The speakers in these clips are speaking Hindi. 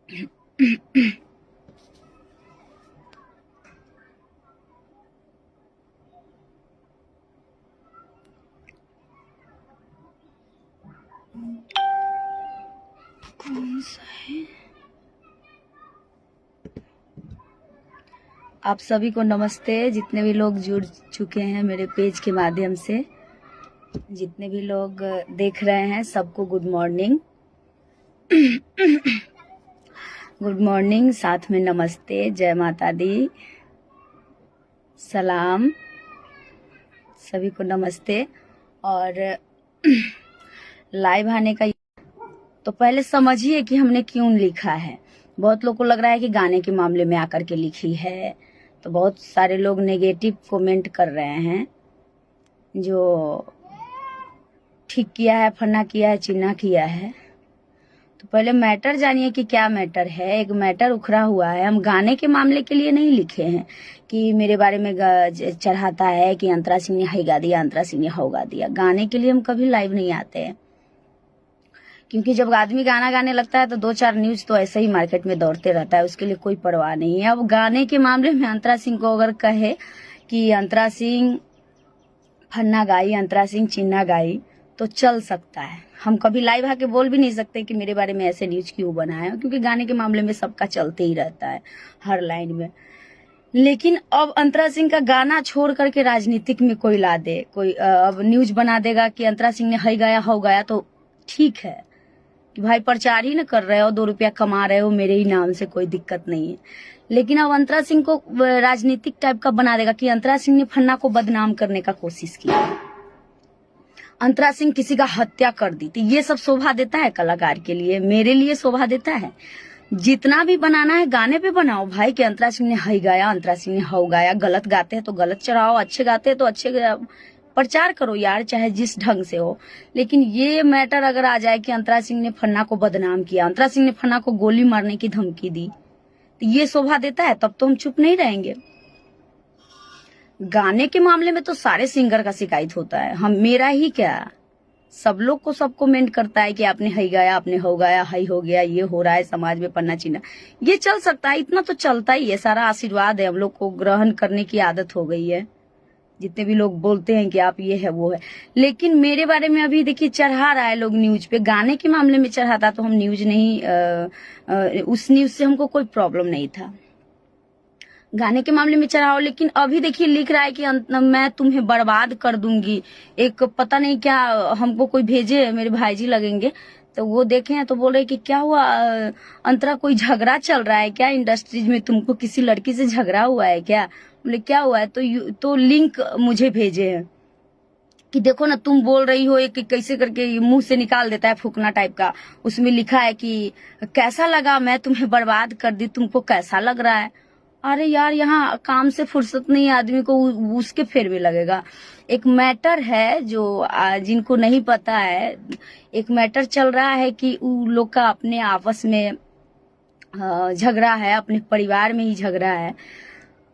कौन सा है? आप सभी को नमस्ते। जितने भी लोग जुड़ चुके हैं मेरे पेज के माध्यम से, जितने भी लोग देख रहे हैं, सबको गुड मॉर्निंग। गुड मॉर्निंग, साथ में नमस्ते, जय माता दी, सलाम, सभी को नमस्ते। और लाइव आने का तो पहले समझिए कि हमने क्यों लिखा है। बहुत लोगों को लग रहा है कि गाने के मामले में आकर के लिखी है, तो बहुत सारे लोग नेगेटिव कमेंट कर रहे हैं, जो ठीक किया है, फन्ना किया है, चिन्ना किया है। तो पहले मैटर जानिए कि क्या मैटर है। एक मैटर उखड़ा हुआ है। हम गाने के मामले के लिए नहीं लिखे हैं कि मेरे बारे में चढ़ाता है कि अंतरा सिंह ने हाई गा दिया, अंतरा सिंह ने हाउ गा दिया। गाने के लिए हम कभी लाइव नहीं आते हैं, क्योंकि जब आदमी गाना गाने लगता है तो 2-4 न्यूज तो ऐसे ही मार्केट में दौड़ते रहता है, उसके लिए कोई परवाह नहीं है। अब गाने के मामले में अंतरा सिंह को अगर कहे कि अंतरा सिंह फन्ना गाई, अंतरा सिंह चिन्ना गाई, तो चल सकता है। हम कभी लाइव आके बोल भी नहीं सकते कि मेरे बारे में ऐसे न्यूज क्यों बनाया, क्योंकि गाने के मामले में सबका चलते ही रहता है हर लाइन में। लेकिन अब अंतरा सिंह का गाना छोड़ करके राजनीतिक में कोई ला दे, कोई अब न्यूज बना देगा कि अंतरा सिंह ने हई गाया हाउ गाया, तो ठीक है कि भाई प्रचार ही न कर रहे हो, 2 रुपया कमा रहे हो मेरे ही नाम से, कोई दिक्कत नहीं है। लेकिन अब अंतरा सिंह को राजनीतिक टाइप का बना देगा कि अंतरा सिंह ने फन्ना को बदनाम करने का कोशिश किया, अंतरा सिंह किसी का हत्या कर दी थी। ये सब शोभा देता है कलाकार के लिए? मेरे लिए शोभा देता है? जितना भी बनाना है गाने पे बनाओ भाई, कि अंतरा सिंह ने हई गाया, अंतरा सिंह ने हाउ गाया। गलत गाते हैं तो गलत चढ़ाओ, अच्छे गाते हैं तो अच्छे प्रचार करो यार, चाहे जिस ढंग से हो। लेकिन ये मैटर अगर आ जाए कि अंतरा सिंह ने फन्ना को बदनाम किया, अंतरा सिंह ने फन्ना को गोली मारने की धमकी दी, तो ये शोभा देता है? तब तो हम चुप नहीं रहेंगे। गाने के मामले में तो सारे सिंगर का शिकायत होता है, हम मेरा ही क्या, सब लोग को सब कमेंट करता है कि आपने हई गाया, आपने हो गाया, हई हो गया, ये हो रहा है समाज में, पन्ना चिन्ना। ये चल सकता है, इतना तो चलता ही है। सारा आशीर्वाद है, हम लोग को ग्रहण करने की आदत हो गई है। जितने भी लोग बोलते हैं कि आप ये है वो है, लेकिन मेरे बारे में अभी देखिए चढ़ा रहा है लोग न्यूज पे। गाने के मामले में चढ़ाता तो हम न्यूज नहीं, उस न्यूज से हमको कोई प्रॉब्लम नहीं था। गाने के मामले में चढ़ाओ, लेकिन अभी देखिए लिख रहा है कि मैं तुम्हें बर्बाद कर दूंगी। एक पता नहीं क्या हमको कोई भेजे, मेरे भाईजी लगेंगे, तो वो देखे हैं तो बोल रहे कि क्या हुआ अंतरा, कोई झगड़ा चल रहा है क्या इंडस्ट्रीज में? तुमको किसी लड़की से झगड़ा हुआ है क्या? बोले क्या हुआ है? तो लिंक मुझे भेजे हैं कि देखो ना, तुम बोल रही हो एक कैसे करके मुंह से निकाल देता है फूकना टाइप का। उसमें लिखा है कि कैसा लगा, मैं तुम्हें बर्बाद कर दी, तुमको कैसा लग रहा है? अरे यार, यहाँ काम से फुर्सत नहीं, आदमी को उसके फेर में लगेगा। एक मैटर है जो जिनको नहीं पता है, एक मैटर चल रहा है कि उ लोग का अपने आपस में झगड़ा है, अपने परिवार में ही झगड़ा है।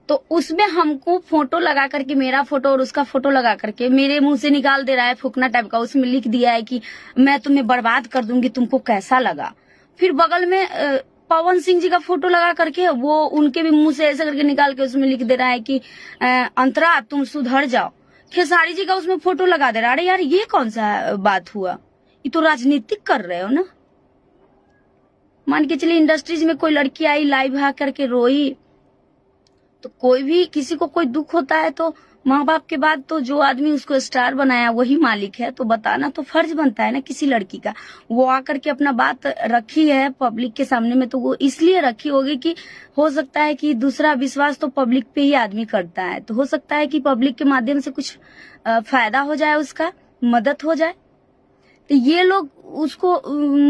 तो उसमें हमको फोटो लगा करके, मेरा फोटो और उसका फोटो लगा करके मेरे मुंह से निकाल दे रहा है फूकना टाइप का। उसमें लिख दिया है कि मैं तुम्हें बर्बाद कर दूंगी, तुमको कैसा लगा। फिर बगल में पवन सिंह जी का फोटो लगा करके वो उनके भी मुंह से ऐसे करके निकाल के उसमें लिख दे रहा है कि अंतरा तुम सुधर जाओ। खेसारी जी का उसमें फोटो लगा दे रहा है। अरे यार, ये कौन सा बात हुआ? ये तो राजनीतिक कर रहे हो ना। मान के चलिए इंडस्ट्रीज में कोई लड़की आई, लाइव आ करके रोई, तो कोई भी किसी को कोई दुख होता है तो माँ बाप के बाद तो जो आदमी उसको स्टार बनाया वही मालिक है, तो बताना तो फर्ज बनता है ना किसी लड़की का। वो आकर के अपना बात रखी है पब्लिक के सामने में, तो वो इसलिए रखी होगी कि हो सकता है कि दूसरा विश्वास तो पब्लिक पे ही आदमी करता है, तो हो सकता है कि पब्लिक के माध्यम से कुछ फायदा हो जाए, उसका मदद हो जाए। तो ये लोग उसको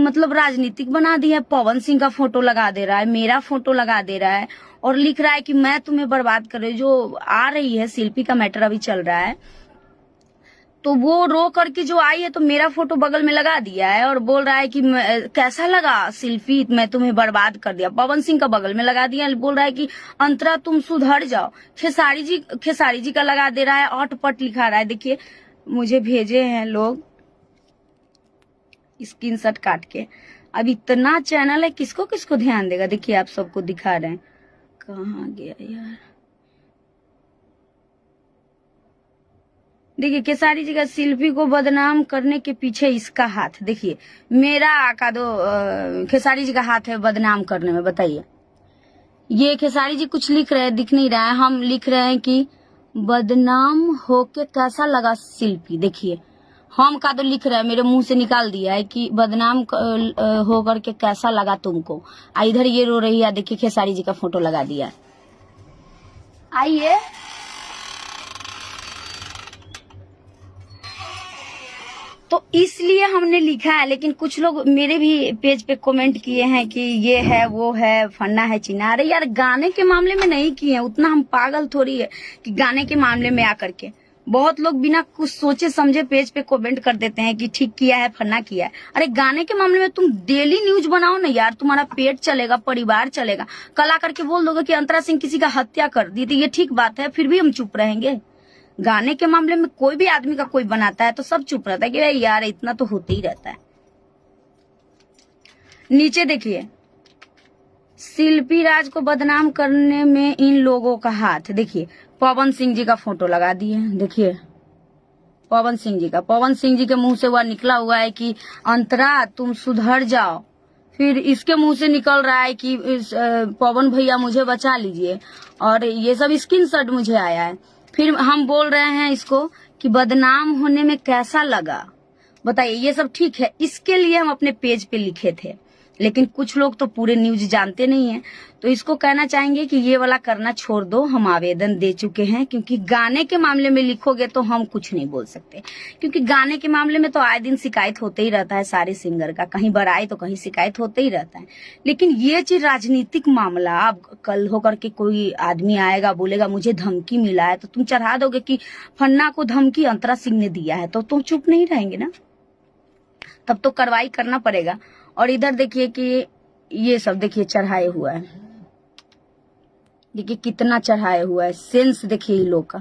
मतलब राजनीतिक बना दिया। पवन सिंह का फोटो लगा दे रहा है, मेरा फोटो लगा दे रहा है, और लिख रहा है कि मैं तुम्हें बर्बाद कर रही हूँ। जो आ रही है शिल्पी का मैटर अभी चल रहा है, तो वो रो करके जो आई है तो मेरा फोटो बगल में लगा दिया है और बोल रहा है कि कैसा लगा शिल्पी, मैं तुम्हें बर्बाद कर दिया। पवन सिंह का बगल में लगा दिया, बोल रहा है कि अंतरा तुम सुधर जाओ। खेसारी जी का लगा दे रहा है, अटपट लिखा रहा है। देखिए मुझे भेजे हैं लोग, स्क्रीनशॉट काट के। अब इतना चैनल है, किसको किसको ध्यान देगा। देखिए आप सबको दिखा रहे हैं, कहाँ गया यार। देखिए खेसारी जी का शिल्पी को बदनाम करने के पीछे इसका हाथ। देखिए मेरा का दो खेसारी जी का हाथ है बदनाम करने में, बताइए। ये खेसारी जी कुछ लिख रहे हैं, दिख नहीं रहा है, हम लिख रहे हैं कि बदनाम होके कैसा लगा शिल्पी। देखिए हम का तो लिख रहे हैं, मेरे मुंह से निकाल दिया है कि बदनाम होकर के कैसा लगा तुमको। इधर ये रो रही है, देखिए खेसारी जी का फोटो लगा दिया। आइए तो इसलिए हमने लिखा है। लेकिन कुछ लोग मेरे भी पेज पे कमेंट किए हैं कि ये है वो है फन्ना है चीना। अरे यार गाने के मामले में नहीं किए, उतना हम पागल थोड़ी है कि गाने के मामले में आकर के बहुत लोग बिना कुछ सोचे समझे पेज पे कमेंट कर देते हैं कि ठीक किया है फन्ना किया है। अरे गाने के मामले में तुम डेली न्यूज बनाओ ना यार, तुम्हारा पेट चलेगा, परिवार चलेगा। कल आकर के बोल दोगे कि अंतरा सिंह किसी का हत्या कर दी, तो ये ठीक बात है, फिर भी हम चुप रहेंगे। गाने के मामले में कोई भी आदमी का कोई बनाता है तो सब चुप रहता है कि भाई यार इतना तो होते ही रहता है। नीचे देखिए शिल्पी राज को बदनाम करने में इन लोगों का हाथ। देखिए पवन सिंह जी का फोटो लगा दिए। देखिए पवन सिंह जी का, पवन सिंह जी के मुंह से वह निकला हुआ है कि अंतरा तुम सुधर जाओ। फिर इसके मुंह से निकल रहा है कि पवन भैया मुझे बचा लीजिए, और ये सब स्क्रीनशॉट मुझे आया है। फिर हम बोल रहे हैं इसको कि बदनाम होने में कैसा लगा, बताइए। ये सब ठीक है, इसके लिए हम अपने पेज पे लिखे थे। लेकिन कुछ लोग तो पूरे न्यूज जानते नहीं है, तो इसको कहना चाहेंगे कि ये वाला करना छोड़ दो। हम आवेदन दे चुके हैं, क्योंकि गाने के मामले में लिखोगे तो हम कुछ नहीं बोल सकते, क्योंकि गाने के मामले में तो आए दिन शिकायत होते ही रहता है सारे सिंगर का, कहीं बड़ाई तो कहीं शिकायत होते ही रहता है। लेकिन ये चीज राजनीतिक मामला, अब कल होकर के कोई आदमी आएगा बोलेगा मुझे धमकी मिला है, तो तुम चढ़ा दोगे कि फन्ना को धमकी अंतरा सिंह ने दिया है, तो तुम चुप नहीं रहेंगे ना, तब तो कार्रवाई करना पड़ेगा। और इधर देखिए कि ये सब देखिए चढ़ाए हुआ है, देखिए कितना चढ़ाए हुआ है। सेंस देखिए इन लोग का,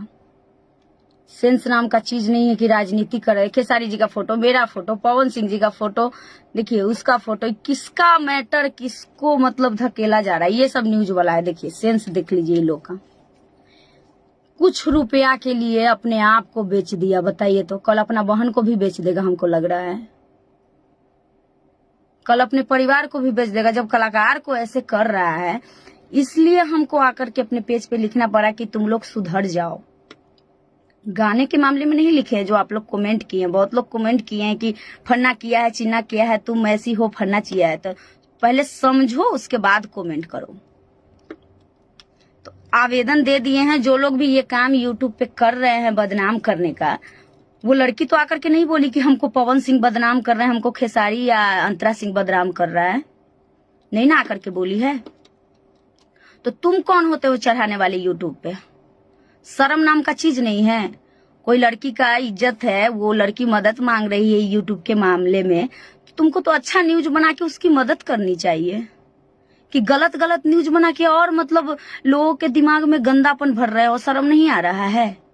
सेंस नाम का चीज नहीं है कि राजनीति कर रहे। खेसारी जी का फोटो, मेरा फोटो, पवन सिंह जी का फोटो, देखिए उसका फोटो, किसका मैटर किसको मतलब धकेला जा रहा है, ये सब न्यूज वाला है। देखिए सेंस देख लीजिए इन लोग का, कुछ रुपया के लिए अपने आप को बेच दिया, बताइए। तो कल अपना बहन को भी बेच देगा, हमको लग रहा है कल अपने परिवार को भी बेच देगा, जब कलाकार को ऐसे कर रहा है। इसलिए हमको आकर के अपने पेज पे लिखना पड़ा कि तुम लोग सुधर जाओ। गाने के मामले में नहीं लिखे हैं जो आप लोग कमेंट किए हैं। बहुत लोग कमेंट किए हैं कि फन्ना किया है, चीना किया है, तुम ऐसी हो, फन्ना किया है। तो पहले समझो उसके बाद कमेंट करो। तो आवेदन दे दिए हैं। जो लोग भी ये काम यूट्यूब पे कर रहे हैं बदनाम करने का, वो लड़की तो आकर के नहीं बोली कि हमको पवन सिंह बदनाम कर रहे हैं, हमको खेसारी या अंतरा सिंह बदनाम कर रहा है, नहीं ना आकर के बोली है। तो तुम कौन होते हो चढ़ाने वाले यूट्यूब पे? शर्म नाम का चीज नहीं है। कोई लड़की का इज्जत है, वो लड़की मदद मांग रही है यूट्यूब के मामले में, तो तुमको तो अच्छा न्यूज बना के उसकी मदद करनी चाहिए, कि गलत गलत न्यूज बना के और मतलब लोगों के दिमाग में गंदापन भर रहे हो। शर्म नहीं आ रहा है?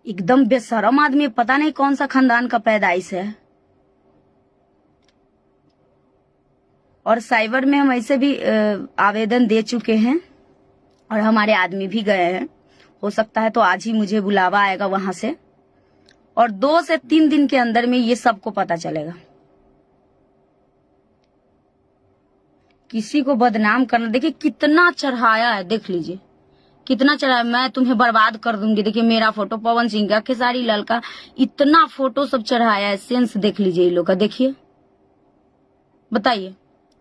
एकदम बेशरम आदमी, पता नहीं कौन सा खानदान का पैदाइश है। और साइबर में हम ऐसे भी आवेदन दे चुके हैं, और हमारे आदमी भी गए हैं। हो सकता है तो आज ही मुझे बुलावा आएगा वहां से, और 2 से 3 दिन के अंदर में ये सबको पता चलेगा। किसी को बदनाम करना, देखिए कितना चढ़ाया है, देख लीजिए कितना चढ़ाया। मैं तुम्हें बर्बाद कर दूंगी, देखिए मेरा फोटो, पवन सिंह का, खेसारी लाल का, इतना फोटो सब चढ़ाया है। सेंस देख लीजिए इन लोग का, देखिए बताइए।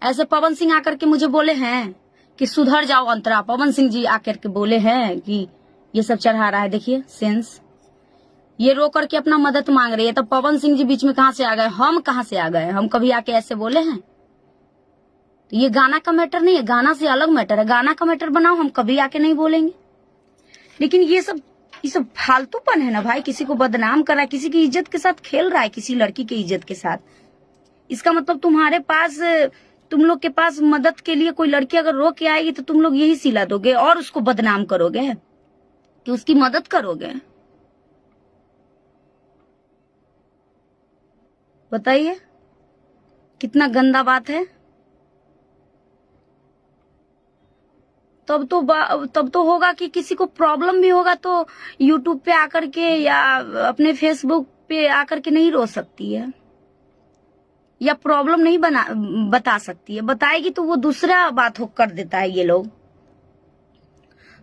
ऐसे पवन सिंह आकर के मुझे बोले हैं कि सुधर जाओ अंतरा, पवन सिंह जी आकर के बोले हैं कि ये सब चढ़ा रहा है। देखिए सेंस, ये रो करके अपना मदद मांग रही है, तो पवन सिंह जी बीच में कहां से आ गए? हम कहां से आ गए? हम कभी आके ऐसे बोले हैं? तो ये गाना का मैटर नहीं है, गाना से अलग मैटर है। गाना का मैटर बनाओ, हम कभी आके नहीं बोलेंगे। लेकिन ये सब फालतूपन है ना भाई। किसी को बदनाम कर रहा है, किसी की इज्जत के साथ खेल रहा है, किसी लड़की की इज्जत के साथ। इसका मतलब तुम्हारे पास, तुम लोग के पास मदद के लिए कोई लड़की अगर रो के आएगी तो तुम लोग यही सिला दोगे और उसको बदनाम करोगे कि उसकी मदद करोगे। बताइए कितना गंदा बात है। तब तो होगा कि किसी को प्रॉब्लम भी होगा तो यूट्यूब पे आकर के या अपने फेसबुक पे आकर के नहीं रो सकती है, या प्रॉब्लम नहीं बता सकती है। बताएगी तो वो दूसरा बात हो कर देता है ये लोग।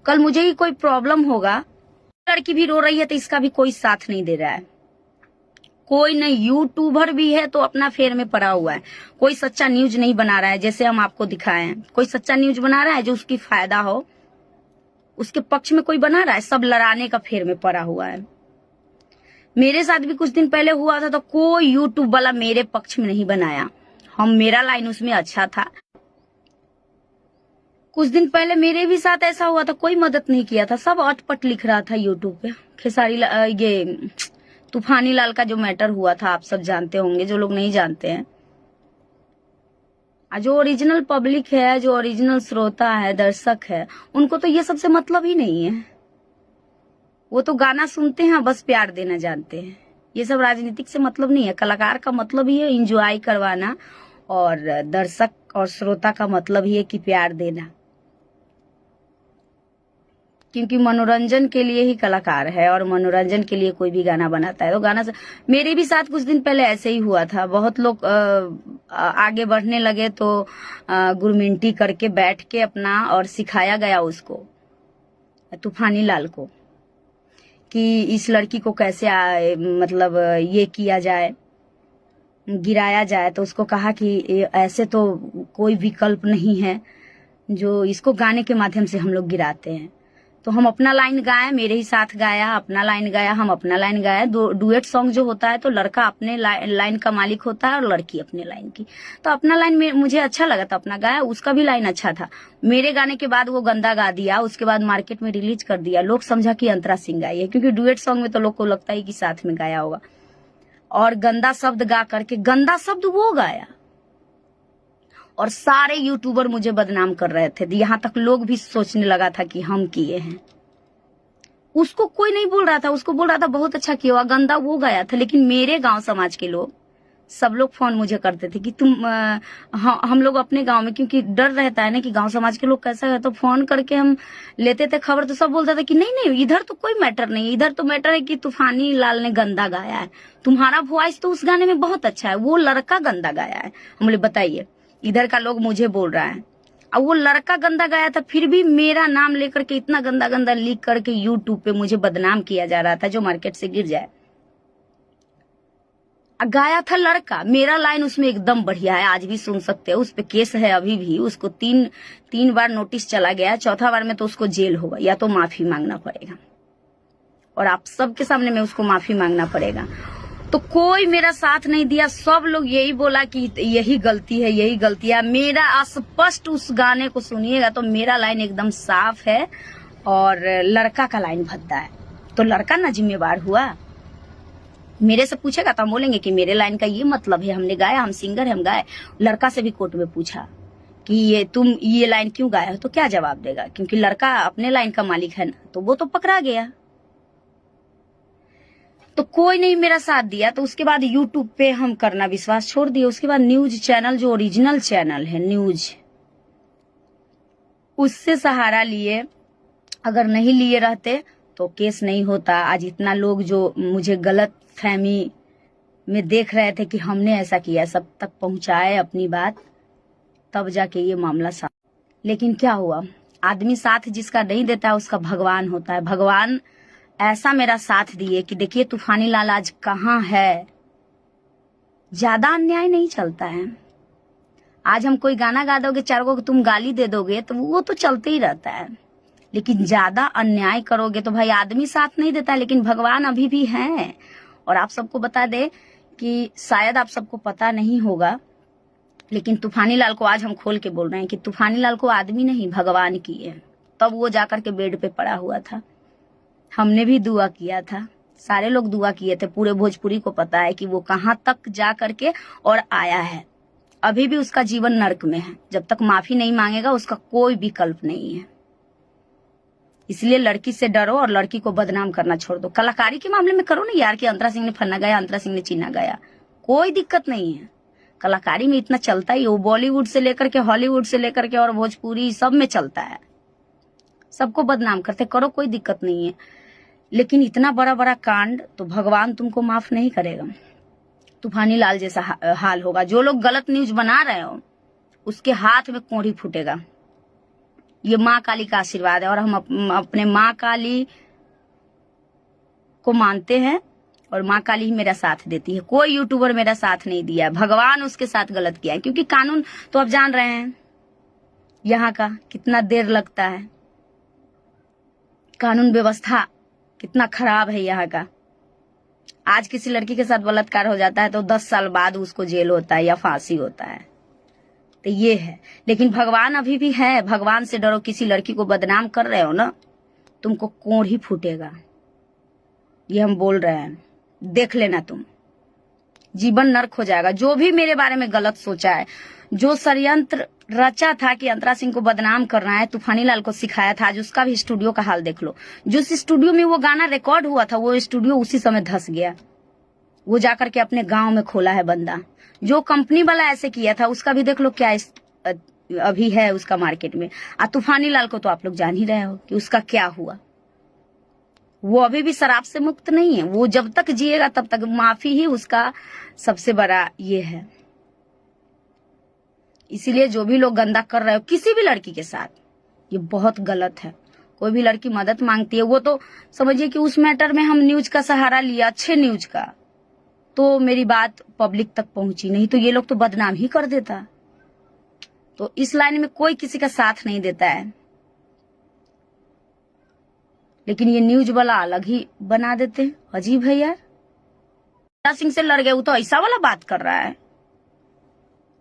कल मुझे ही कोई प्रॉब्लम होगा, लड़की भी रो रही है तो इसका भी कोई साथ नहीं दे रहा है। कोई नहीं, यूट्यूबर भी है तो अपना फेर में पड़ा हुआ है। कोई सच्चा न्यूज नहीं बना रहा है, जैसे हम आपको दिखाए हैं। कोई सच्चा न्यूज बना रहा है जो उसकी फायदा हो, उसके पक्ष में कोई बना रहा है? सब लड़ाने का फेर में पड़ा हुआ है। मेरे साथ भी कुछ दिन पहले हुआ था तो कोई यूट्यूब वाला मेरे पक्ष में नहीं बनाया। मेरा लाइन उसमें अच्छा था। कुछ दिन पहले मेरे भी साथ ऐसा हुआ था, कोई मदद नहीं किया था। सब अटपट लिख रहा था यूट्यूब पे। खेसारी ये तूफानी लाल का जो मैटर हुआ था, आप सब जानते होंगे, जो लोग नहीं जानते हैं। जो ओरिजिनल पब्लिक है, जो ओरिजिनल श्रोता है, दर्शक है, उनको तो ये सबसे मतलब ही नहीं है। वो तो गाना सुनते हैं, बस प्यार देना जानते हैं। ये सब राजनीतिक से मतलब नहीं है। कलाकार का मतलब ही है एंजॉय करवाना, और दर्शक और श्रोता का मतलब ही है कि प्यार देना। क्योंकि मनोरंजन के लिए ही कलाकार है, और मनोरंजन के लिए कोई भी गाना बनाता है तो गाना से। मेरे भी साथ कुछ दिन पहले ऐसे ही हुआ था। बहुत लोग आगे बढ़ने लगे तो गुरमिंटी करके बैठ के अपना, और सिखाया गया उसको, तूफानी लाल को, कि इस लड़की को कैसे मतलब ये किया जाए, गिराया जाए। तो उसको कहा कि ऐसे तो कोई विकल्प नहीं है जो इसको गाने के माध्यम से हम लोग गिराते हैं। तो हम अपना लाइन गाए, मेरे ही साथ गाया, अपना लाइन गाया, हम अपना लाइन गाया। डुएट सॉन्ग जो होता है तो लड़का अपने लाइन का मालिक होता है और लड़की अपने लाइन की। तो अपना लाइन मुझे अच्छा लगा था, अपना गाया। उसका भी लाइन अच्छा था। मेरे गाने के बाद वो गंदा गा दिया, उसके बाद मार्केट में रिलीज कर दिया। लोग समझा कि अंतरा सिंह गाई है, क्योंकि डुएट सॉन्ग में तो लोग को लगता है कि साथ में गाया होगा। और गंदा शब्द गा करके, गंदा शब्द वो गाया, और सारे यूट्यूबर मुझे बदनाम कर रहे थे। यहाँ तक लोग भी सोचने लगा था कि हम किए हैं। उसको कोई नहीं बोल रहा था, उसको बोल रहा था बहुत अच्छा किया हुआ, गंदा वो गाया था। लेकिन मेरे गांव समाज के लोग, सब लोग फोन मुझे करते थे कि तुम हम लोग अपने गांव में, क्योंकि डर रहता है ना कि गांव समाज के लोग कैसा है, तो फोन करके हम लेते थे खबर। तो सब बोलता था कि नहीं नहीं, इधर तो कोई मैटर नहीं, इधर तो मैटर है कि तूफानी लाल ने गंदा गाया है। तुम्हारा वॉइस तो उस गाने में बहुत अच्छा है, वो लड़का गंदा गाया है। हम बोले बताइए, इधर का लोग मुझे बोल रहा है, अब वो लड़का गंदा गाया था, फिर भी मेरा नाम लेकर के इतना गंदा गंदा लिख करके यूट्यूब पे मुझे बदनाम किया जा रहा था, जो मार्केट से गिर जाए। गाया था लड़का, मेरा लाइन उसमें एकदम बढ़िया है, आज भी सुन सकते हो। उस पे केस है अभी भी, उसको तीन बार नोटिस चला गया, चौथा बार में तो उसको जेल होगा, या तो माफी मांगना पड़ेगा, और आप सबके सामने में उसको माफी मांगना पड़ेगा। तो कोई मेरा साथ नहीं दिया, सब लोग यही बोला कि यही गलती है, यही गलती है। मेरा स्पष्ट उस गाने को सुनिएगा तो मेरा लाइन एकदम साफ है, और लड़का का लाइन भद्दा है। तो लड़का ना जिम्मेवार हुआ। मेरे से पूछेगा तो हम बोलेंगे कि मेरे लाइन का ये मतलब है, हमने गाया, हम सिंगर है, हम गाए। लड़का से भी कोर्ट में पूछा कि तुम ये लाइन क्यों गाए हो, तो क्या जवाब देगा? क्योंकि लड़का अपने लाइन का मालिक है ना, तो वो तो पकड़ा गया। तो कोई नहीं मेरा साथ दिया। तो उसके बाद यूट्यूब पे हम करना विश्वास छोड़ दिए। उसके बाद न्यूज चैनल, जो ओरिजिनल चैनल है न्यूज, उससे सहारा लिए। अगर नहीं लिए रहते तो केस नहीं होता। आज इतना लोग जो मुझे गलत फहमी में देख रहे थे कि हमने ऐसा किया, सब तक पहुंचाए अपनी बात, तब जाके ये मामला साफ। लेकिन क्या हुआ, आदमी साथ जिसका नहीं देता है उसका भगवान होता है। भगवान ऐसा मेरा साथ दिए कि देखिए तूफानी लाल आज कहाँ है। ज्यादा अन्याय नहीं चलता है। आज हम कोई गाना गा दोगे, चार को तुम गाली दे दोगे तो वो तो चलते ही रहता है। लेकिन ज्यादा अन्याय करोगे तो भाई आदमी साथ नहीं देता, लेकिन भगवान अभी भी हैं। और आप सबको बता दे कि शायद आप सबको पता नहीं होगा, लेकिन तूफानी लाल को आज हम खोल के बोल रहे हैं कि तूफानी लाल को आदमी नहीं भगवान किए। तब वो जाकर के बेड पे पड़ा हुआ था, हमने भी दुआ किया था, सारे लोग दुआ किए थे। पूरे भोजपुरी को पता है कि वो कहाँ तक जा करके और आया है। अभी भी उसका जीवन नर्क में है। जब तक माफी नहीं मांगेगा उसका कोई विकल्प नहीं है। इसलिए लड़की से डरो और लड़की को बदनाम करना छोड़ दो। कलाकारी के मामले में करो ना यार, कि अंतरा सिंह ने फन्ना गाया, अंतरा सिंह ने चीना गाया। कोई दिक्कत नहीं है। कलाकारी में इतना चलता ही है, वो बॉलीवुड से लेकर के हॉलीवुड से लेकर के और भोजपुरी सब में चलता है। सबको बदनाम करते करो, कोई दिक्कत नहीं है। लेकिन इतना बड़ा बड़ा कांड तो भगवान तुमको माफ नहीं करेगा। तूफानी लाल जैसा हाल होगा। जो लोग गलत न्यूज बना रहे हो उसके हाथ में कोढ़ी फूटेगा। ये माँ काली का आशीर्वाद है और हम अपने माँ काली को मानते हैं और माँ काली ही मेरा साथ देती है। कोई यूट्यूबर मेरा साथ नहीं दिया है, भगवान उसके साथ गलत किया है। क्योंकि कानून तो आप जान रहे हैं यहाँ का कितना देर लगता है, कानून व्यवस्था कितना खराब है यहाँ का। आज किसी लड़की के साथ बलात्कार हो जाता है तो 10 साल बाद उसको जेल होता है या फांसी होता है। तो ये है। लेकिन भगवान अभी भी है, भगवान से डरो। किसी लड़की को बदनाम कर रहे हो ना, तुमको कोढ़ ही फूटेगा। ये हम बोल रहे हैं, देख लेना तुम, जीवन नर्क हो जाएगा। जो भी मेरे बारे में गलत सोचा है, जो षड्यंत्र रचा था कि अंतरा सिंह को बदनाम करना है, तूफानी लाल को सिखाया था, आज उसका भी स्टूडियो का हाल देख लो। जिस स्टूडियो में वो गाना रिकॉर्ड हुआ था वो स्टूडियो उसी समय धंस गया। वो जाकर के अपने गांव में खोला है बंदा। जो कंपनी वाला ऐसे किया था उसका भी देख लो क्या अभी है उसका मार्केट में। तूफानी लाल को तो आप लोग जान ही रहे हो कि उसका क्या हुआ। वो अभी भी शराब से मुक्त नहीं है। वो जब तक जिएगा तब तक माफी ही उसका सबसे बड़ा ये है। इसीलिए जो भी लोग गंदा कर रहे हो किसी भी लड़की के साथ, ये बहुत गलत है। कोई भी लड़की मदद मांगती है, वो तो समझिए कि उस मैटर में हम न्यूज का सहारा लिया, अच्छे न्यूज का, तो मेरी बात पब्लिक तक पहुंची। नहीं तो ये लोग तो बदनाम ही कर देता। तो इस लाइन में कोई किसी का साथ नहीं देता है, लेकिन ये न्यूज वाला अलग ही बना देते। अजीब है यार। अंतरा सिंह से लड़ गए, वो तो ऐसा वाला बात कर रहा है,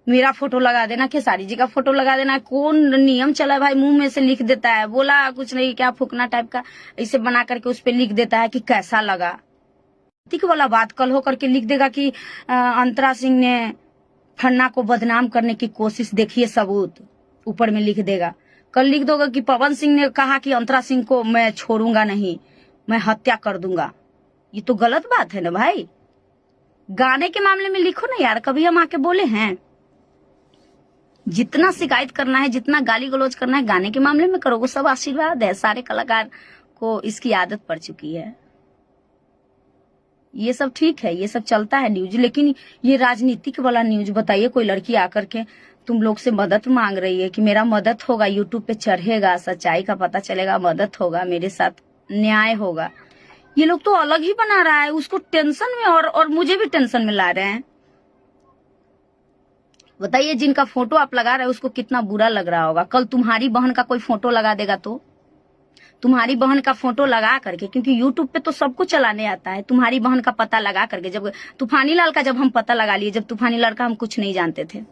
मेरा फोटो लगा देना, खेसारी जी का फोटो लगा देना। कौन नियम चला है भाई, मुंह में से लिख देता है, बोला कुछ नहीं, क्या फूकना टाइप का ऐसे बना करके उस पर लिख देता है कि कैसा लगा। ठीक वाला बात कल हो करके लिख देगा कि अंतरा सिंह ने फन्ना को बदनाम करने की कोशिश, देखिए सबूत, ऊपर में लिख देगा। कल लिख दोगे कि पवन सिंह ने कहा कि अंतरा सिंह को मैं छोड़ूंगा नहीं, मैं हत्या कर दूंगा। ये तो गलत बात है ना भाई। गाने के मामले में लिखो ना यार, कभी हम आके बोले हैं? जितना शिकायत करना है, जितना गाली गलौज करना है, गाने के मामले में करो। वो सब आशीर्वाद है। सारे कलाकार को इसकी आदत पड़ चुकी है। ये सब ठीक है, ये सब चलता है न्यूज। लेकिन ये राजनीतिक वाला न्यूज, बताइए कोई लड़की आकर के तुम लोग से मदद मांग रही है कि मेरा मदद होगा, यूट्यूब पे चढ़ेगा, सच्चाई का पता चलेगा, मदद होगा, मेरे साथ न्याय होगा। ये लोग तो अलग ही बना रहा है, उसको टेंशन में और मुझे भी टेंशन में ला रहे हैं। बताइए जिनका फोटो आप लगा रहे हो उसको कितना बुरा लग रहा होगा। कल तुम्हारी बहन का कोई फोटो लगा देगा तो, तुम्हारी बहन का फोटो लगा करके, क्योंकि यूट्यूब पे तो सबको चलाने आता है, तुम्हारी बहन का पता लगा करके, जब तूफानी लाल का जब हम पता लगा लिए, जब तूफानी लाल का हम कुछ नहीं जानते थे,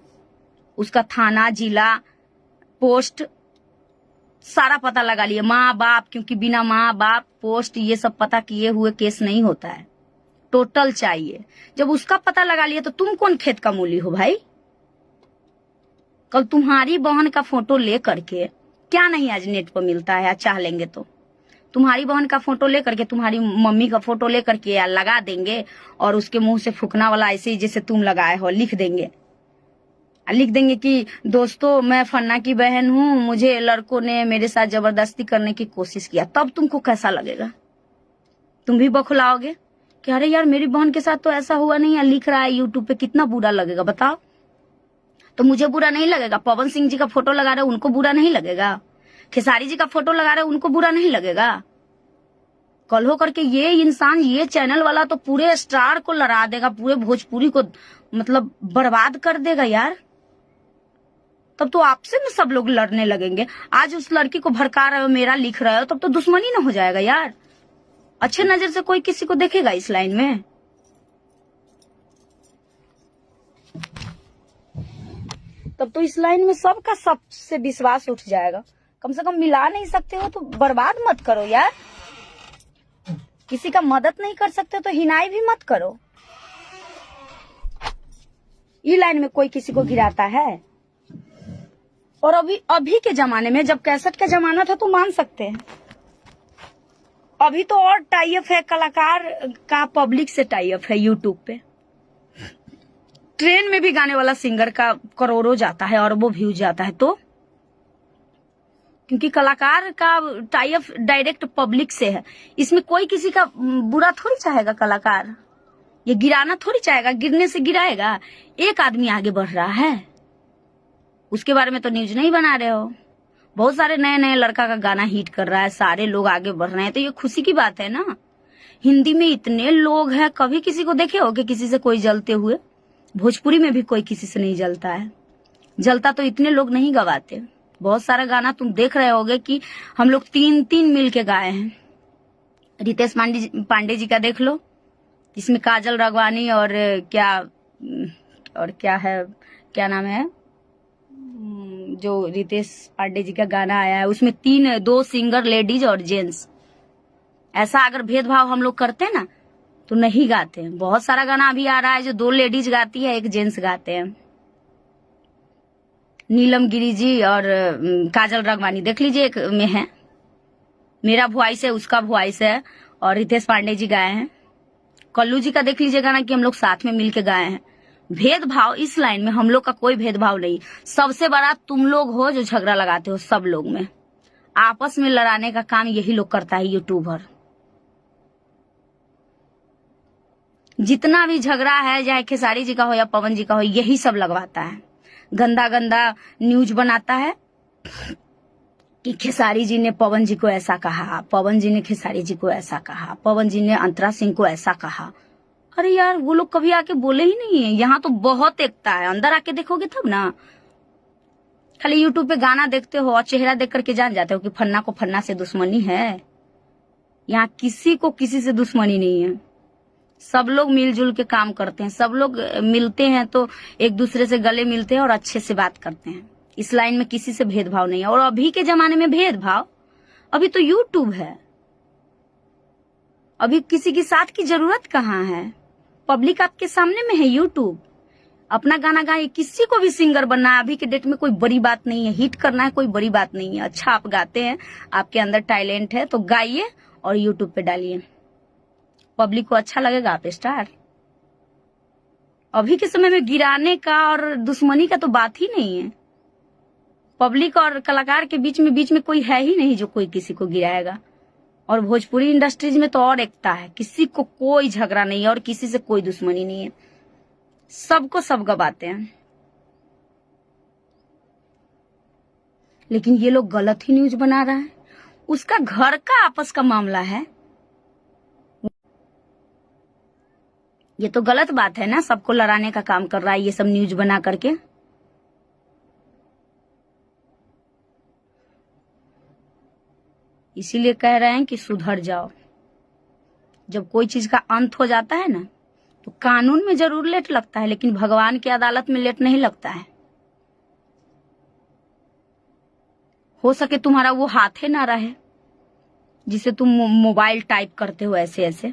उसका थाना, जिला, पोस्ट सारा पता लगा लिए, माँ बाप, क्योंकि बिना माँ बाप पोस्ट ये सब पता किए हुए केस नहीं होता है, टोटल चाहिए। जब उसका पता लगा लिए तो तुम कौन खेत का मूली हो भाई। कल तुम्हारी बहन का फोटो ले करके, क्या नहीं आज नेट पर मिलता है, चाह लेंगे तो तुम्हारी बहन का फोटो लेकर के, तुम्हारी मम्मी का फोटो लेकर के या लगा देंगे और उसके मुंह से फूकना वाला ऐसे ही जैसे तुम लगाए हो लिख देंगे। लिख देंगे कि दोस्तों मैं फन्ना की बहन हूँ, मुझे लड़कों ने मेरे साथ जबरदस्ती करने की कोशिश किया। तब तुमको कैसा लगेगा? तुम भी बखुलाओगे कि अरे यार मेरी बहन के साथ तो ऐसा हुआ नहीं है, लिख रहा है यूट्यूब पे। कितना बुरा लगेगा बताओ? तो मुझे बुरा नहीं लगेगा? पवन सिंह जी का फोटो लगा रहे उनको बुरा नहीं लगेगा? खेसारी जी का फोटो लगा रहे उनको बुरा नहीं लगेगा? कल हो करके ये इंसान, ये चैनल वाला तो पूरे स्टार को लड़ा देगा, पूरे भोजपुरी को मतलब बर्बाद कर देगा यार। तब तो आपसे ना सब लोग लड़ने लगेंगे। आज उस लड़की को भड़का रहे हो, मेरा लिख रहे हो, तब तो दुश्मनी ना हो जाएगा यार। अच्छे नजर से कोई किसी को देखेगा इस लाइन में? तब तो इस लाइन में सबका सबसे विश्वास उठ जाएगा। कम से कम मिला नहीं सकते हो तो बर्बाद मत करो यार। किसी का मदद नहीं कर सकते तो हिनाई भी मत करो। ये लाइन में कोई किसी को गिराता है? और अभी के जमाने में, जब कैसेट का जमाना था तो मान सकते हैं, अभी तो और टाई अप है, कलाकार का पब्लिक से टाई अप है यूट्यूब पे। ट्रेन में भी गाने वाला सिंगर का करोड़ों जाता है, अरबों व्यूज जाता है, तो क्योंकि कलाकार का टाई अप डायरेक्ट पब्लिक से है। इसमें कोई किसी का बुरा थोड़ी चाहेगा कलाकार, ये गिराना थोड़ी चाहेगा, गिरने से गिराएगा। एक आदमी आगे बढ़ रहा है, उसके बारे में तो न्यूज नहीं बना रहे हो। बहुत सारे नए नए लड़का का गाना हिट कर रहा है, सारे लोग आगे बढ़ रहे हैं, तो ये खुशी की बात है ना। हिंदी में इतने लोग हैं, कभी किसी को देखे हो कि किसी से कोई जलते हुए? भोजपुरी में भी कोई किसी से नहीं जलता है, जलता तो इतने लोग नहीं गवाते। बहुत सारा गाना तुम देख रहे होगे कि हम लोग 3-3 मिल के गाए हैं। रितेश पांडे जी का देख लो, इसमें काजल राघवानी और क्या है, क्या नाम है, जो रितेश पांडे जी का गाना आया है, उसमें 2 सिंगर लेडीज और जेंट्स। ऐसा अगर भेदभाव हम लोग करते हैं ना तो नहीं गाते हैं। बहुत सारा गाना अभी आ रहा है जो 2 लेडीज गाती है, 1 जेंट्स गाते हैं। नीलम गिरी जी और काजल राघवानी देख लीजिए, एक में है, मेरा वॉइस है उसका वॉइस है, और रितेश पांडे जी गाए हैं। कल्लू जी का देख लीजिएगा ना कि हम लोग साथ में मिलके गाए हैं। भेदभाव इस लाइन में हम लोग का कोई भेदभाव नहीं। सबसे बड़ा तुम लोग हो जो झगड़ा लगाते हो, सब लोग में आपस में लड़ाने का काम यही लोग करता है, यूट्यूबर। जितना भी झगड़ा है, चाहे खेसारी जी का हो या पवन जी का हो, यही सब लगवाता है। गंदा गंदा न्यूज बनाता है कि खेसारी जी ने पवन जी को ऐसा कहा, पवन जी ने खेसारी जी को ऐसा कहा, पवन जी ने अंतरा सिंह को ऐसा कहा। अरे यार, वो लोग कभी आके बोले ही नहीं है। यहाँ तो बहुत एकता है, अंदर आके देखोगे तब ना। खाली यूट्यूब पे गाना देखते हो और चेहरा देख करके जान जाते हो कि फन्ना को फन्ना से दुश्मनी है। यहाँ किसी को किसी से दुश्मनी नहीं है, सब लोग मिलजुल के काम करते हैं। सब लोग मिलते हैं तो एक दूसरे से गले मिलते हैं और अच्छे से बात करते हैं। इस लाइन में किसी से भेदभाव नहीं है। और अभी के जमाने में भेदभाव, अभी तो यूट्यूब है, अभी किसी की साथ की जरूरत कहाँ है। पब्लिक आपके सामने में है, यूट्यूब। अपना गाना गाए, किसी को भी सिंगर बनना है अभी के डेट में कोई बड़ी बात नहीं है। हिट करना है कोई बड़ी बात नहीं है। अच्छा आप गाते हैं, आपके अंदर टैलेंट है तो गाइए और यूट्यूब पे डालिए, पब्लिक को अच्छा लगेगा, आप स्टार। अभी के समय में गिराने का और दुश्मनी का तो बात ही नहीं है। पब्लिक और कलाकार के बीच में कोई है ही नहीं जो कोई किसी को गिराएगा। और भोजपुरी इंडस्ट्रीज में तो और एकता है, किसी को कोई झगड़ा नहीं है और किसी से कोई दुश्मनी नहीं है, सबको सब गवाते हैं। लेकिन ये लोग गलत ही न्यूज बना रहा है, उसका घर का आपस का मामला है, ये तो गलत बात है ना। सबको लड़ाने का काम कर रहा है ये सब न्यूज बना करके। इसीलिए कह रहे हैं कि सुधर जाओ। जब कोई चीज का अंत हो जाता है ना तो कानून में जरूर लेट लगता है, लेकिन भगवान की अदालत में लेट नहीं लगता है। हो सके तुम्हारा वो हाथ है ना रहे जिसे तुम मोबाइल टाइप करते हो ऐसे ऐसे।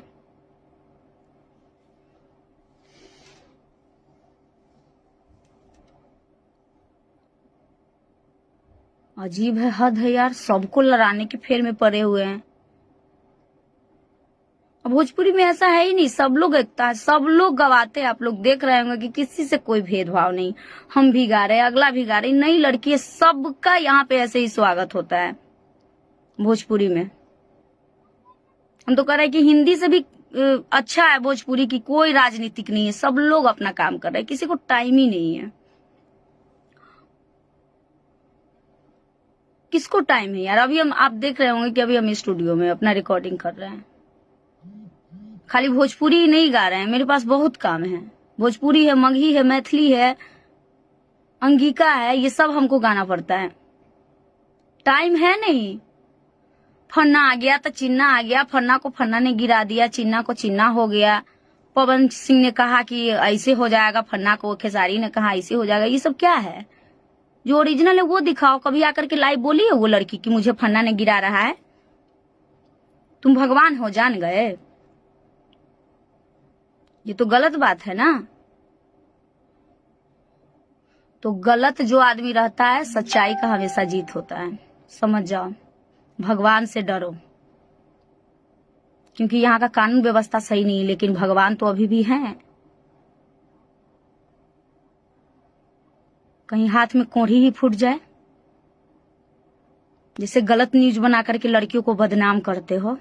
अजीब है, हद है यार, सबको लड़ाने के फेर में पड़े हुए हैं। अब भोजपुरी में ऐसा है ही नहीं, सब लोग एकता है, सब लोग गवाते हैं। आप लोग देख रहे होंगे कि किसी से कोई भेदभाव नहीं। हम भी गा रहे हैं, अगला भी गा रही, नई लड़की है, सबका यहाँ पे ऐसे ही स्वागत होता है भोजपुरी में। हम तो कह रहे हैं कि हिंदी से भी अच्छा है भोजपुरी की, कोई राजनीतिक नहीं है, सब लोग अपना काम कर रहे हैं, किसी को टाइम ही नहीं है। किसको टाइम है यार। अभी हम, आप देख रहे होंगे कि अभी हम स्टूडियो में अपना रिकॉर्डिंग कर रहे हैं, खाली भोजपुरी ही नहीं गा रहे हैं, मेरे पास बहुत काम है। भोजपुरी है, मगही है, मैथिली है, अंगिका है, ये सब हमको गाना पड़ता है। टाइम है नहीं। फन्ना आ गया तो चिन्ना आ गया, फन्ना को फन्ना ने गिरा दिया, चिन्ना को चिन्ना हो गया। पवन सिंह ने कहा कि ऐसे हो जाएगा, फन्ना को खेसारी ने कहा ऐसे हो जाएगा। ये सब क्या है? जो ओरिजिनल है वो दिखाओ। कभी आकर के लाइव बोली है वो लड़की कि मुझे फन्ना ने गिरा रहा है? तुम भगवान हो, जान गए? ये तो गलत बात है ना। तो गलत जो आदमी रहता है, सच्चाई का हमेशा जीत होता है, समझ जाओ। भगवान से डरो, क्योंकि यहाँ का कानून व्यवस्था सही नहीं है, लेकिन भगवान तो अभी भी हैं। कहीं हाथ में कोढ़ी ही फूट जाए। जैसे गलत न्यूज बना करके लड़कियों को बदनाम करते हो,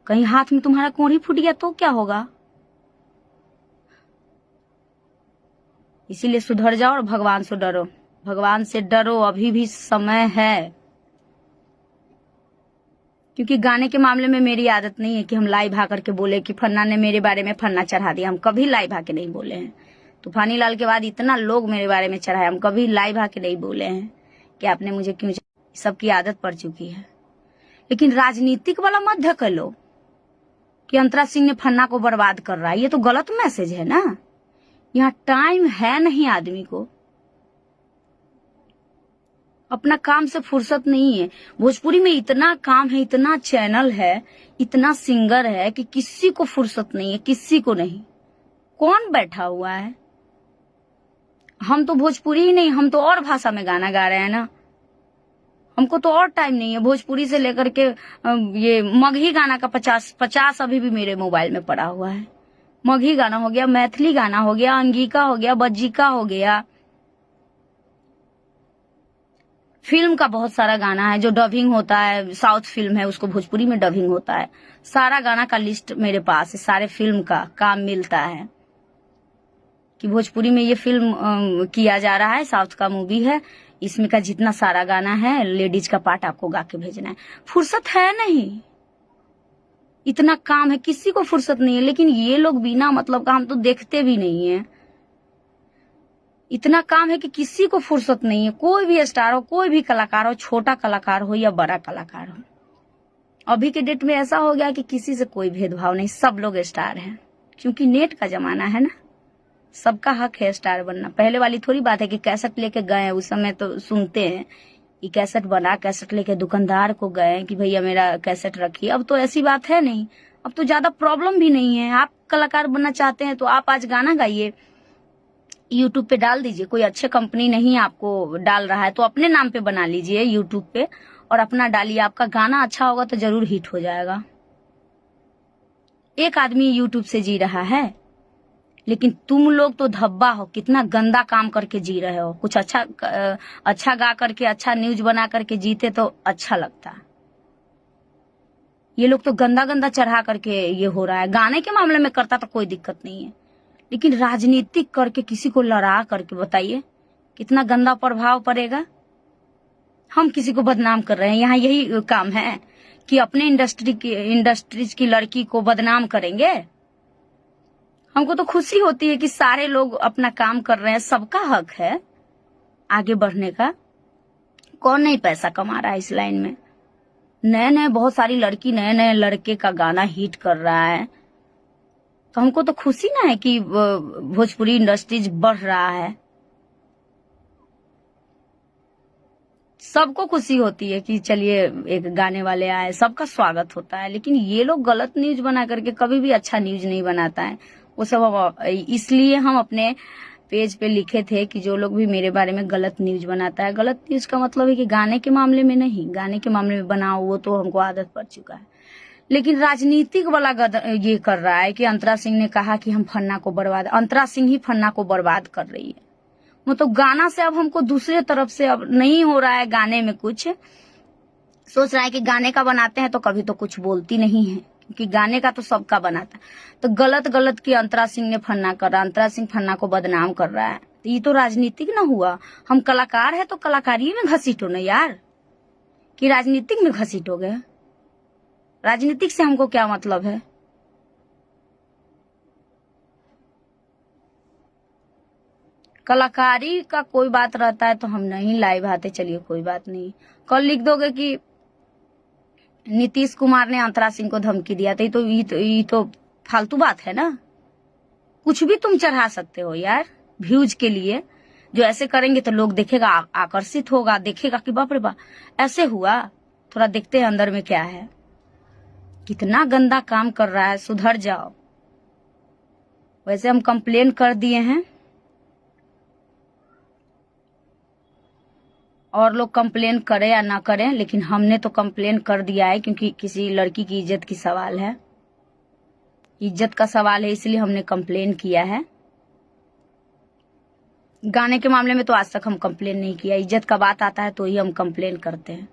कहीं हाथ में तुम्हारा कोढ़ी फूट गया तो क्या होगा। इसीलिए सुधर जाओ और भगवान से डरो। भगवान से डरो, अभी भी समय है। क्योंकि गाने के मामले में मेरी आदत नहीं है कि हम लाइव आकर के बोले कि फन्ना ने मेरे बारे में फन्ना चढ़ा दिया। हम कभी लाइव आके नहीं बोले हैं। तूफानी लाल के बाद इतना लोग मेरे बारे में चढ़ाए, हम कभी लाइव आके नहीं बोले हैं कि आपने मुझे क्यों। सबकी आदत पड़ चुकी है। लेकिन राजनीतिक वाला मत ढकेलो कि अंतरा सिंह ने फन्ना को बर्बाद कर रहा है। ये तो गलत मैसेज है ना। यहाँ टाइम है नहीं आदमी को, अपना काम से फुर्सत नहीं है। भोजपुरी में इतना काम है, इतना चैनल है, इतना सिंगर है कि किसी को फुर्सत नहीं है, किसी को नहीं। कौन बैठा हुआ है। हम तो भोजपुरी ही नहीं, हम तो और भाषा में गाना गा रहे हैं ना। हमको तो और टाइम नहीं है। भोजपुरी से लेकर के ये मगही गाना का 50 अभी भी मेरे मोबाइल में पड़ा हुआ है। मगही गाना हो गया, मैथिली गाना हो गया, अंगिका हो गया, बज्जिका हो गया। फिल्म का बहुत सारा गाना है जो डबिंग होता है, साउथ फिल्म है उसको भोजपुरी में डबिंग होता है। सारा गाना का लिस्ट मेरे पास है, सारे फिल्म का काम मिलता है कि भोजपुरी में ये फिल्म किया जा रहा है, साउथ का मूवी है, इसमें का जितना सारा गाना है लेडीज का पार्ट आपको गा के भेजना है। फुर्सत है नहीं, इतना काम है, किसी को फुर्सत नहीं है। लेकिन ये लोग बिना मतलब का हम तो देखते भी नहीं है। इतना काम है कि किसी को फुर्सत नहीं है। कोई भी स्टार हो, कोई भी कलाकार हो, छोटा कलाकार हो या बड़ा कलाकार हो, अभी के डेट में ऐसा हो गया कि किसी से कोई भेदभाव नहीं, सब लोग स्टार हैं। क्योंकि नेट का जमाना है ना, सबका हक है स्टार बनना। पहले वाली थोड़ी बात है कि कैसेट लेके गए, उस समय तो सुनते हैं कि कैसेट बना, कैसेट लेके दुकानदार को गए कि भैया मेरा कैसेट रखिए। अब तो ऐसी बात है नहीं। अब तो ज्यादा प्रॉब्लम भी नहीं है। आप कलाकार बनना चाहते हैं तो आप आज गाना गाइए, यूट्यूब पे डाल दीजिए। कोई अच्छे कंपनी नहीं आपको डाल रहा है तो अपने नाम पे बना लीजिए यूट्यूब पे और अपना डालिए। आपका गाना अच्छा होगा तो जरूर हिट हो जाएगा। एक आदमी यूट्यूब से जी रहा है, लेकिन तुम लोग तो धब्बा हो, कितना गंदा काम करके जी रहे हो। कुछ अच्छा गा करके, अच्छा न्यूज बना करके जीते तो अच्छा लगता। ये लोग तो गंदा गंदा चढ़ा करके ये हो रहा है। गाने के मामले में करता तो कोई दिक्कत नहीं है, लेकिन राजनीतिक करके किसी को लड़ा करके बताइए कितना गंदा प्रभाव पड़ेगा। हम किसी को बदनाम कर रहे हैं, यहाँ यही काम है कि अपने इंडस्ट्रीज की लड़की को बदनाम करेंगे। हमको तो खुशी होती है कि सारे लोग अपना काम कर रहे हैं। सबका हक है आगे बढ़ने का। कौन नहीं पैसा कमा रहा है इस लाइन में। नए नए बहुत सारी लड़की, नए नए लड़के का गाना हिट कर रहा है, तो हमको तो खुशी ना है कि भोजपुरी इंडस्ट्रीज बढ़ रहा है। सबको खुशी होती है कि चलिए एक गाने वाले आए, सबका स्वागत होता है। लेकिन ये लोग गलत न्यूज बना करके कभी भी अच्छा न्यूज नहीं बनाता है। वो सब इसलिए हम अपने पेज पे लिखे थे कि जो लोग भी मेरे बारे में गलत न्यूज बनाता है, गलत न्यूज का मतलब है कि गाने के मामले में नहीं, गाने के मामले में बनाओ, वो तो हमको आदत पड़ चुका है। लेकिन राजनीतिक वाला ये कर रहा है कि अंतरा सिंह ने कहा कि हम फन्ना को बर्बाद, अंतरा सिंह ही फन्ना को बर्बाद कर रही है। वो तो गाना से अब हमको दूसरे तरफ से अब नहीं हो रहा है। गाने में कुछ सोच रहा है कि गाने का बनाते हैं तो कभी तो कुछ बोलती नहीं है, क्योंकि गाने का तो सबका बनाता है। तो गलत की अंतरा सिंह ने फन्ना कर रहा, अंतरा सिंह फन्ना को बदनाम कर रहा है, तो ये तो राजनीतिक ना हुआ। हम कलाकार है तो कलाकारी में घसीटो ना यार, कि राजनीतिक में घसीटो गए। राजनीतिक से हमको क्या मतलब है। कलाकारी का कोई बात रहता है तो हम नहीं लाइव आते, चलिए कोई बात नहीं। कल लिख दोगे कि नीतीश कुमार ने अंतरा सिंह को धमकी दिया, तो ये तो फालतू बात है ना। कुछ भी तुम चढ़ा सकते हो यार व्यूज के लिए। जो ऐसे करेंगे तो लोग देखेगा, आकर्षित होगा, देखेगा कि बाप रे बाप ऐसे हुआ, थोड़ा देखते हैं अंदर में क्या है। कितना गंदा काम कर रहा है, सुधर जाओ। वैसे हम कंप्लेन कर दिए हैं, और लोग कंप्लेन करें या ना करें, लेकिन हमने तो कंप्लेन कर दिया है, क्योंकि किसी लड़की की इज्जत की सवाल है, इज्जत का सवाल है, इसलिए हमने कंप्लेन किया है। गाने के मामले में तो आज तक हम कंप्लेन नहीं किया, इज्जत का बात आता है तो ही हम कंप्लेन करते हैं।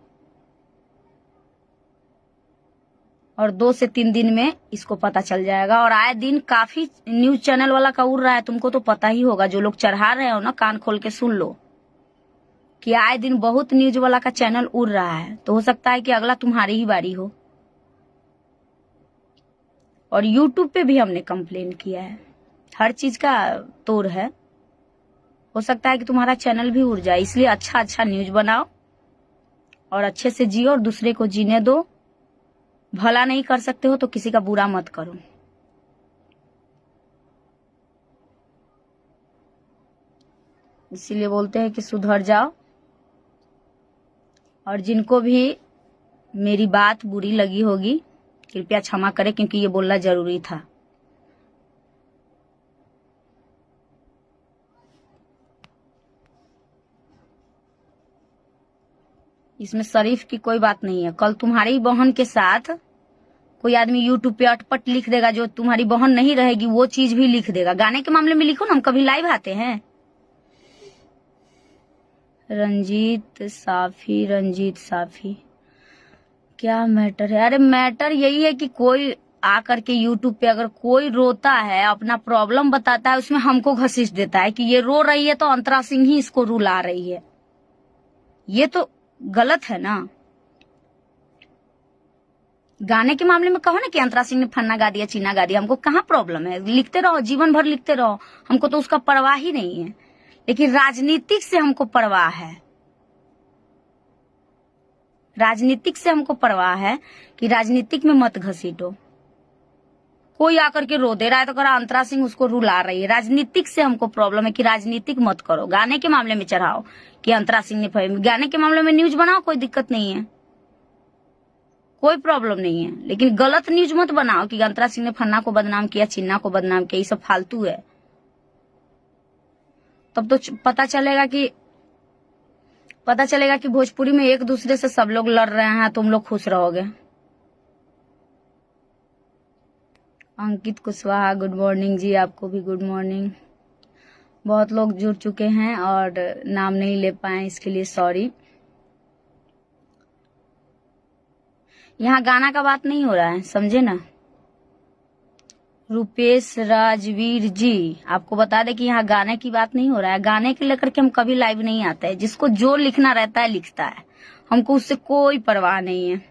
और 2 से 3 दिन में इसको पता चल जाएगा। और आए दिन काफी न्यूज चैनल वाला का उड़ रहा है, तुमको तो पता ही होगा, जो लोग चढ़ा रहे हो ना, कान खोल के सुन लो कि आए दिन बहुत न्यूज वाला का चैनल उड़ रहा है। तो हो सकता है कि अगला तुम्हारी ही बारी हो। और यूट्यूब पे भी हमने कंप्लेन किया है, हर चीज का तोड़ है। हो सकता है कि तुम्हारा चैनल भी उड़ जाए, इसलिए अच्छा अच्छा न्यूज बनाओ और अच्छे से जियो और दूसरे को जीने दो। भला नहीं कर सकते हो तो किसी का बुरा मत करो। इसीलिए बोलते हैं कि सुधर जाओ। और जिनको भी मेरी बात बुरी लगी होगी कृपया क्षमा करें, क्योंकि ये बोलना जरूरी था। इसमें शरीफ की कोई बात नहीं है। कल तुम्हारी बहन के साथ कोई आदमी यूट्यूब पे अटपट लिख देगा, जो तुम्हारी बहन नहीं रहेगी वो चीज भी लिख देगा। गाने के मामले में लिखो ना, हम कभी लाइव आते हैं। रंजीत साफी क्या मैटर है? अरे मैटर यही है कि कोई आकर के यूट्यूब पे अगर कोई रोता है, अपना प्रॉब्लम बताता है, उसमें हमको घसीट देता है कि ये रो रही है तो अंतरा सिंह ही इसको रुला रही है। ये तो गलत है ना। गाने के मामले में कहो ना कि अंतरा सिंह ने फन्ना गा दिया, चीना गा दिया, हमको कहाँ प्रॉब्लम है, लिखते रहो, जीवन भर लिखते रहो, हमको तो उसका परवाह ही नहीं है। लेकिन राजनीतिक से हमको परवाह है, राजनीतिक से हमको परवाह है कि राजनीतिक में मत घसीटो। कोई आकर के रो दे रहा है तो करा अंतरा सिंह उसको रुला रही है। राजनीतिक से हमको प्रॉब्लम है कि राजनीतिक मत करो। गाने के मामले में चढ़ाओ कि अंतरा सिंह ने, गाने के मामले में न्यूज बनाओ, कोई दिक्कत नहीं है, कोई प्रॉब्लम नहीं है। लेकिन गलत न्यूज मत बनाओ कि अंतरा सिंह ने फन्ना को बदनाम किया, चिन्ना को बदनाम किया, ये सब फालतू है। तब तो पता चलेगा कि भोजपुरी में एक दूसरे से सब लोग लड़ रहे हैं, तुम लोग खुश रहोगे। अंकित कुशवाहा गुड मॉर्निंग जी, आपको भी गुड मॉर्निंग। बहुत लोग जुड़ चुके हैं और नाम नहीं ले पाए, इसके लिए सॉरी। यहाँ गाना का बात नहीं हो रहा है, समझे ना। रुपेश राजवीर जी, आपको बता दें कि यहाँ गाने की बात नहीं हो रहा है। गाने के लेकर के हम कभी लाइव नहीं आते हैं। जिसको जो लिखना रहता है लिखता है, हमको उससे कोई परवाह नहीं है।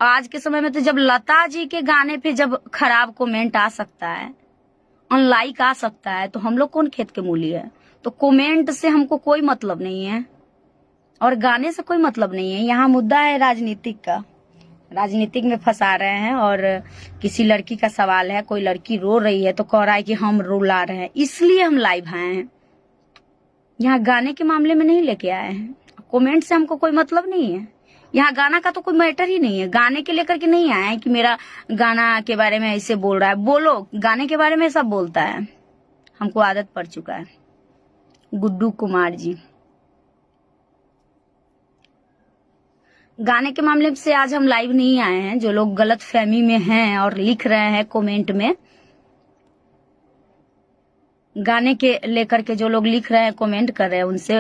आज के समय में तो जब लता जी के गाने पे जब खराब कमेंट आ सकता है, अनलाइक आ सकता है, तो हम लोग कौन खेत के मूली है। तो कमेंट से हमको कोई मतलब नहीं है और गाने से कोई मतलब नहीं है। यहाँ मुद्दा है राजनीतिक का, राजनीतिक में फंसा रहे हैं। और किसी लड़की का सवाल है, कोई लड़की रो रही है तो कह रहा है कि हम रुला रहे हैं, इसलिए हम लाइव आए हैं। यहाँ गाने के मामले में नहीं लेके आए हैं। कमेंट से हमको कोई मतलब नहीं है। यहाँ गाना का तो कोई मैटर ही नहीं है। गाने के लेकर के नहीं आए हैं कि मेरा गाना के बारे में ऐसे बोल रहा है। बोलो, गाने के बारे में सब बोलता है, हमको आदत पड़ चुका है। गुड्डू कुमार जी, गाने के मामले से आज हम लाइव नहीं आए हैं। जो लोग गलत फहमी में हैं और लिख रहे हैं कमेंट में, गाने के लेकर के जो लोग लिख रहे हैं, कमेंट कर रहे हैं, उनसे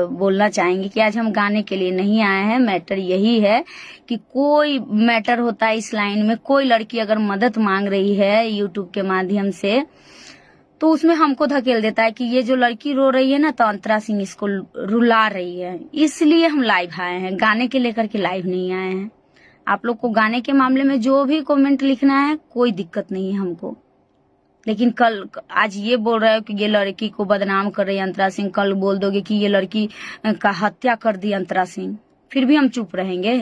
बोलना चाहेंगे कि आज हम गाने के लिए नहीं आए हैं। मैटर यही है कि कोई मैटर होता है इस लाइन में, कोई लड़की अगर मदद मांग रही है यूट्यूब के माध्यम से, तो उसमें हमको धकेल देता है कि ये जो लड़की रो रही है ना, तो अंतरा सिंह इसको रुला रही है। इसलिए हम लाइव आए हैं, गाने के लेकर के लाइव नहीं आए हैं। आप लोग को गाने के मामले में जो भी कमेंट लिखना है, कोई दिक्कत नहीं है हमको। लेकिन कल आज ये बोल रहे हो कि ये लड़की को बदनाम कर रही है अंतरा सिंह, कल बोल दोगे कि ये लड़की का हत्या कर दी अंतरा सिंह, फिर भी हम चुप रहेंगे?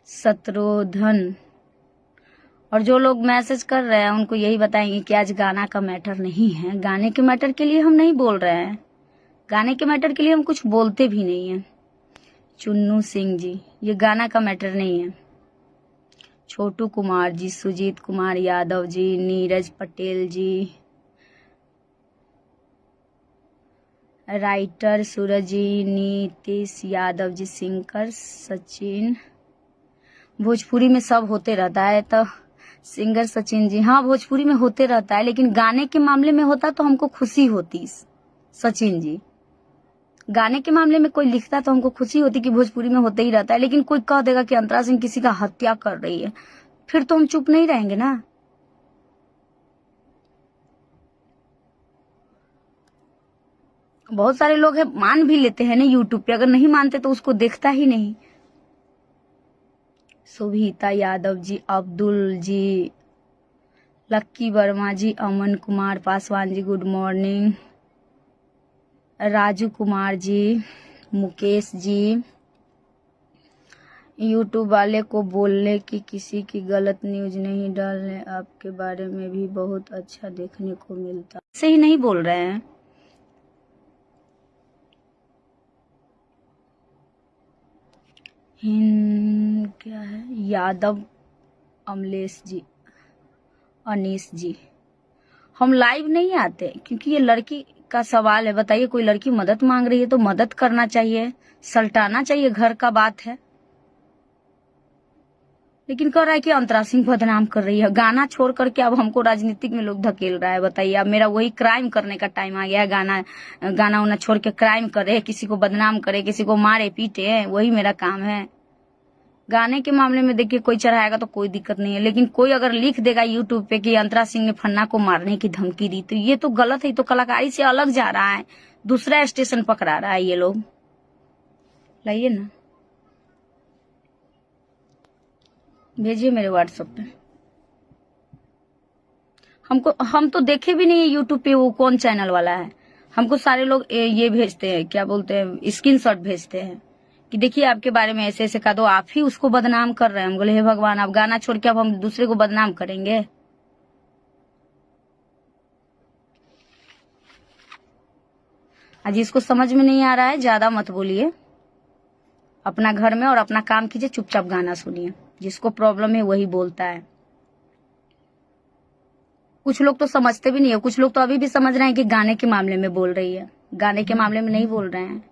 शत्रुधन, और जो लोग मैसेज कर रहे हैं उनको यही बताएंगे कि आज गाना का मैटर नहीं है। गाने के मैटर के लिए हम नहीं बोल रहे हैं, गाने के मैटर के लिए हम कुछ बोलते भी नहीं है। चुन्नू सिंह जी, ये गाना का मैटर नहीं है। छोटू कुमार जी, सुजीत कुमार यादव जी, नीरज पटेल जी, राइटर सूरज जी, नीतीश यादव जी, सिंकर सचिन, भोजपुरी में सब होते रहता है। तो सिंगर सचिन जी, हाँ भोजपुरी में होते रहता है, लेकिन गाने के मामले में होता तो हमको खुशी होती। सचिन जी, गाने के मामले में कोई लिखता तो हमको खुशी होती कि भोजपुरी में होते ही रहता है, लेकिन कोई कह देगा कि अंतरा सिंह किसी का हत्या कर रही है, फिर तो हम चुप नहीं रहेंगे ना। बहुत सारे लोग है मान भी लेते हैं ना यूट्यूब पे, अगर नहीं मानते तो उसको देखता ही नहीं। सुभीता यादव जी, अब्दुल जी, लक्की वर्मा जी, Aman Kumar Paswan ji, good morning, Raju Kumar ji, Mukesh ji, YouTube वाले को बोलने कि किसी की गलत न्यूज नहीं डालने, आपके बारे में भी बहुत अच्छा देखने को मिलता। सही नहीं बोल रहे हैं। क्या है, यादव अमलेश जी, अनीस जी, हम लाइव नहीं आते क्योंकि ये लड़की का सवाल है। बताइए, कोई लड़की मदद मांग रही है तो मदद करना चाहिए, सल्टाना चाहिए, घर का बात है। लेकिन कह रहा है कि अंतरा सिंह बदनाम कर रही है। गाना छोड़ करके अब हमको राजनीतिक में लोग धकेल रहा है। बताइए, अब मेरा वही क्राइम करने का टाइम आ गया है। गाना उना छोड़ के क्राइम करे, किसी को बदनाम करे, किसी को मारे पीटे, वही मेरा काम है। गाने के मामले में देखिए, कोई चढ़ाएगा तो कोई दिक्कत नहीं है, लेकिन कोई अगर लिख देगा यूट्यूब पे कि अंतरा सिंह ने फन्ना को मारने की धमकी दी, तो ये तो गलत है। तो कलाकारी से अलग जा रहा है, दूसरा स्टेशन पकड़ा रहा है ये लोग। लाइए ना, भेजिए मेरे व्हाट्सएप पे। हम तो देखे भी नहीं है यूट्यूब पे वो कौन चैनल वाला है। हमको सारे लोग ये भेजते हैं, क्या बोलते हैं, स्क्रीनशॉट भेजते हैं कि देखिए आपके बारे में ऐसे ऐसे कहा, दो आप ही उसको बदनाम कर रहे हैं। हम बोले हे भगवान, आप गाना छोड़ के अब हम दूसरे को बदनाम करेंगे। आज इसको समझ में नहीं आ रहा है, ज्यादा मत बोलिए, अपना घर में और अपना काम कीजिए, चुपचाप गाना सुनिए। जिसको प्रॉब्लम है वही बोलता है। कुछ लोग तो समझते भी नहीं है, कुछ लोग तो अभी भी समझ रहे हैं कि गाने के मामले में बोल रही है, गाने के मामले में नहीं बोल रहे हैं।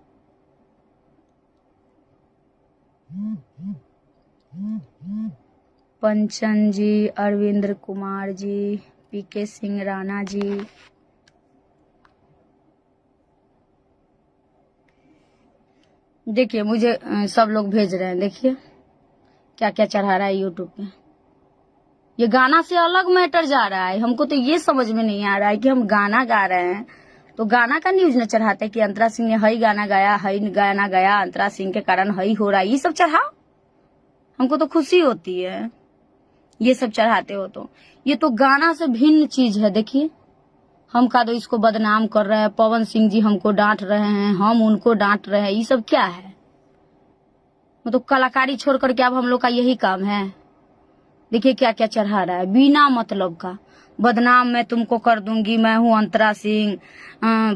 पंचन जी, अरविंद्र कुमार जी, पीके सिंह राणा जी, देखिए मुझे सब लोग भेज रहे हैं। देखिए क्या क्या चढ़ा रहा है यूट्यूब पे। ये गाना से अलग मैटर जा रहा है। हमको तो ये समझ में नहीं आ रहा है कि हम गाना गा रहे हैं तो गाना का न्यूज न चढ़ाते कि अंतरा सिंह ने हई गाना गाया, हई गाना गाया, अंतरा सिंह के कारण हई हो रहा है, ये सब चढ़ाओ। हमको तो खुशी होती है ये सब चढ़ाते हो तो। ये तो गाना से भिन्न चीज है। देखिए, हम का दो इसको बदनाम कर रहे हैं, पवन सिंह जी हमको डांट रहे हैं, हम उनको डांट रहे हैं, ये सब क्या है? मतलब कलाकारी छोड़ करके अब हम लोग का यही काम है। देखिए क्या क्या चढ़ा रहा है, बिना मतलब का बदनाम मैं तुमको कर दूंगी, मैं हूँ अंतरा सिंह।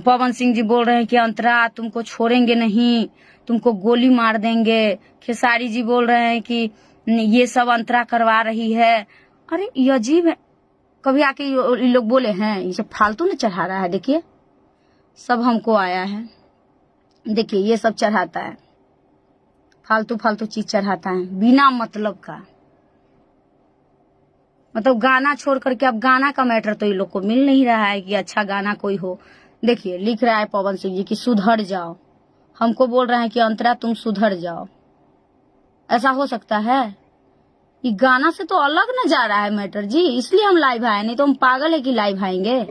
पवन सिंह जी बोल रहे हैं कि अंतरा तुमको छोड़ेंगे नहीं, तुमको गोली मार देंगे। खेसारी जी बोल रहे हैं कि ये सब अंतरा करवा रही है। अरे ये अजीब है। कभी आके ये लोग बोले हैं ये सब फालतू न चढ़ा रहा है। देखिए सब हमको आया है, देखिए ये सब चढ़ाता है, फालतू फालतू चीज चढ़ाता है बिना मतलब का। मतलब गाना छोड़ करके अब गाना का मैटर तो ये लोग को मिल नहीं रहा है कि अच्छा गाना कोई हो। देखिए लिख रहा है पवन सिंह जी कि सुधर जाओ, हमको बोल रहे हैं कि अंतरा तुम सुधर जाओ। ऐसा हो सकता है? ये गाना से तो अलग न जा रहा है मैटर जी, इसलिए हम लाइव आए, नहीं तो हम पागल है कि लाइव आएंगे।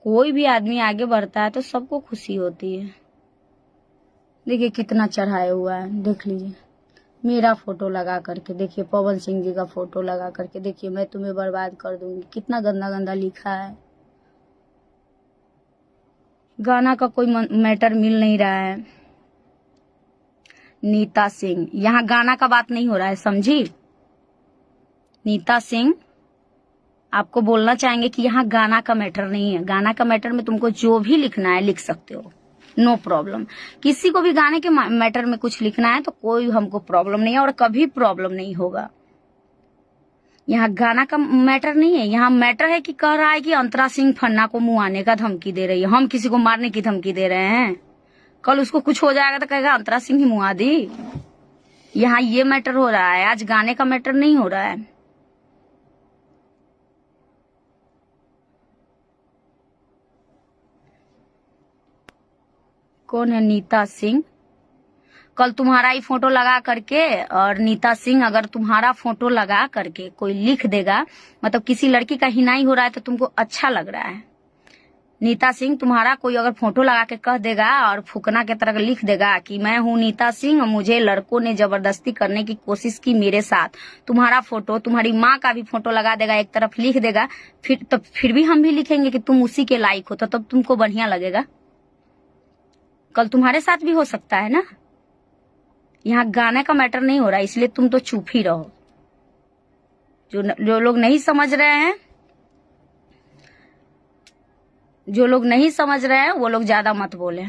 कोई भी आदमी आगे बढ़ता है तो सबको खुशी होती है। देखिए कितना चढ़ाया हुआ है, देख लीजिए मेरा फोटो लगा करके, देखिए पवन सिंह जी का फोटो लगा करके, देखिए मैं तुम्हें बर्बाद कर दूंगी, कितना गंदा गंदा लिखा है। गाना का कोई मैटर मिल नहीं रहा है। नीता सिंह, यहाँ गाना का बात नहीं हो रहा है, समझी? नीता सिंह आपको बोलना चाहेंगे कि यहाँ गाना का मैटर नहीं है। गाना का मैटर में तुमको जो भी लिखना है लिख सकते हो, नो प्रॉब्लम। किसी को भी गाने के मैटर में कुछ लिखना है तो कोई हमको प्रॉब्लम नहीं है और कभी प्रॉब्लम नहीं होगा। यहाँ गाना का मैटर नहीं है, यहाँ मैटर है कि कह रहा है कि अंतरा सिंह फन्ना को मुआने का धमकी दे रही है। हम किसी को मारने की धमकी दे रहे हैं? कल उसको कुछ हो जाएगा तो कहेगा अंतरा सिंह ही मुआ दी। यहाँ ये मैटर हो रहा है, आज गाने का मैटर नहीं हो रहा है। कौन है नीता सिंह? कल तुम्हारा ही फोटो लगा करके, और नीता सिंह अगर तुम्हारा फोटो लगा करके कोई लिख देगा, मतलब किसी लड़की का हिनाई हो रहा है तो तुमको अच्छा लग रहा है। नीता सिंह तुम्हारा कोई अगर फोटो लगा के कह देगा और फुकना के तरह लिख देगा कि मैं हूं नीता सिंह और मुझे लड़कों ने जबरदस्ती करने की कोशिश की मेरे साथ, तुम्हारा फोटो, तुम्हारी माँ का भी फोटो लगा देगा, एक तरफ लिख देगा, फिर भी हम भी लिखेंगे कि तुम उसी के लायक हो, तो तब तुमको बढ़िया लगेगा। कल तुम्हारे साथ भी हो सकता है ना। यहाँ गाने का मैटर नहीं हो रहा है, इसलिए तुम तो चुप ही रहो। जो लोग नहीं समझ रहे हैं, जो लोग नहीं समझ रहे हैं वो लोग ज्यादा मत बोले।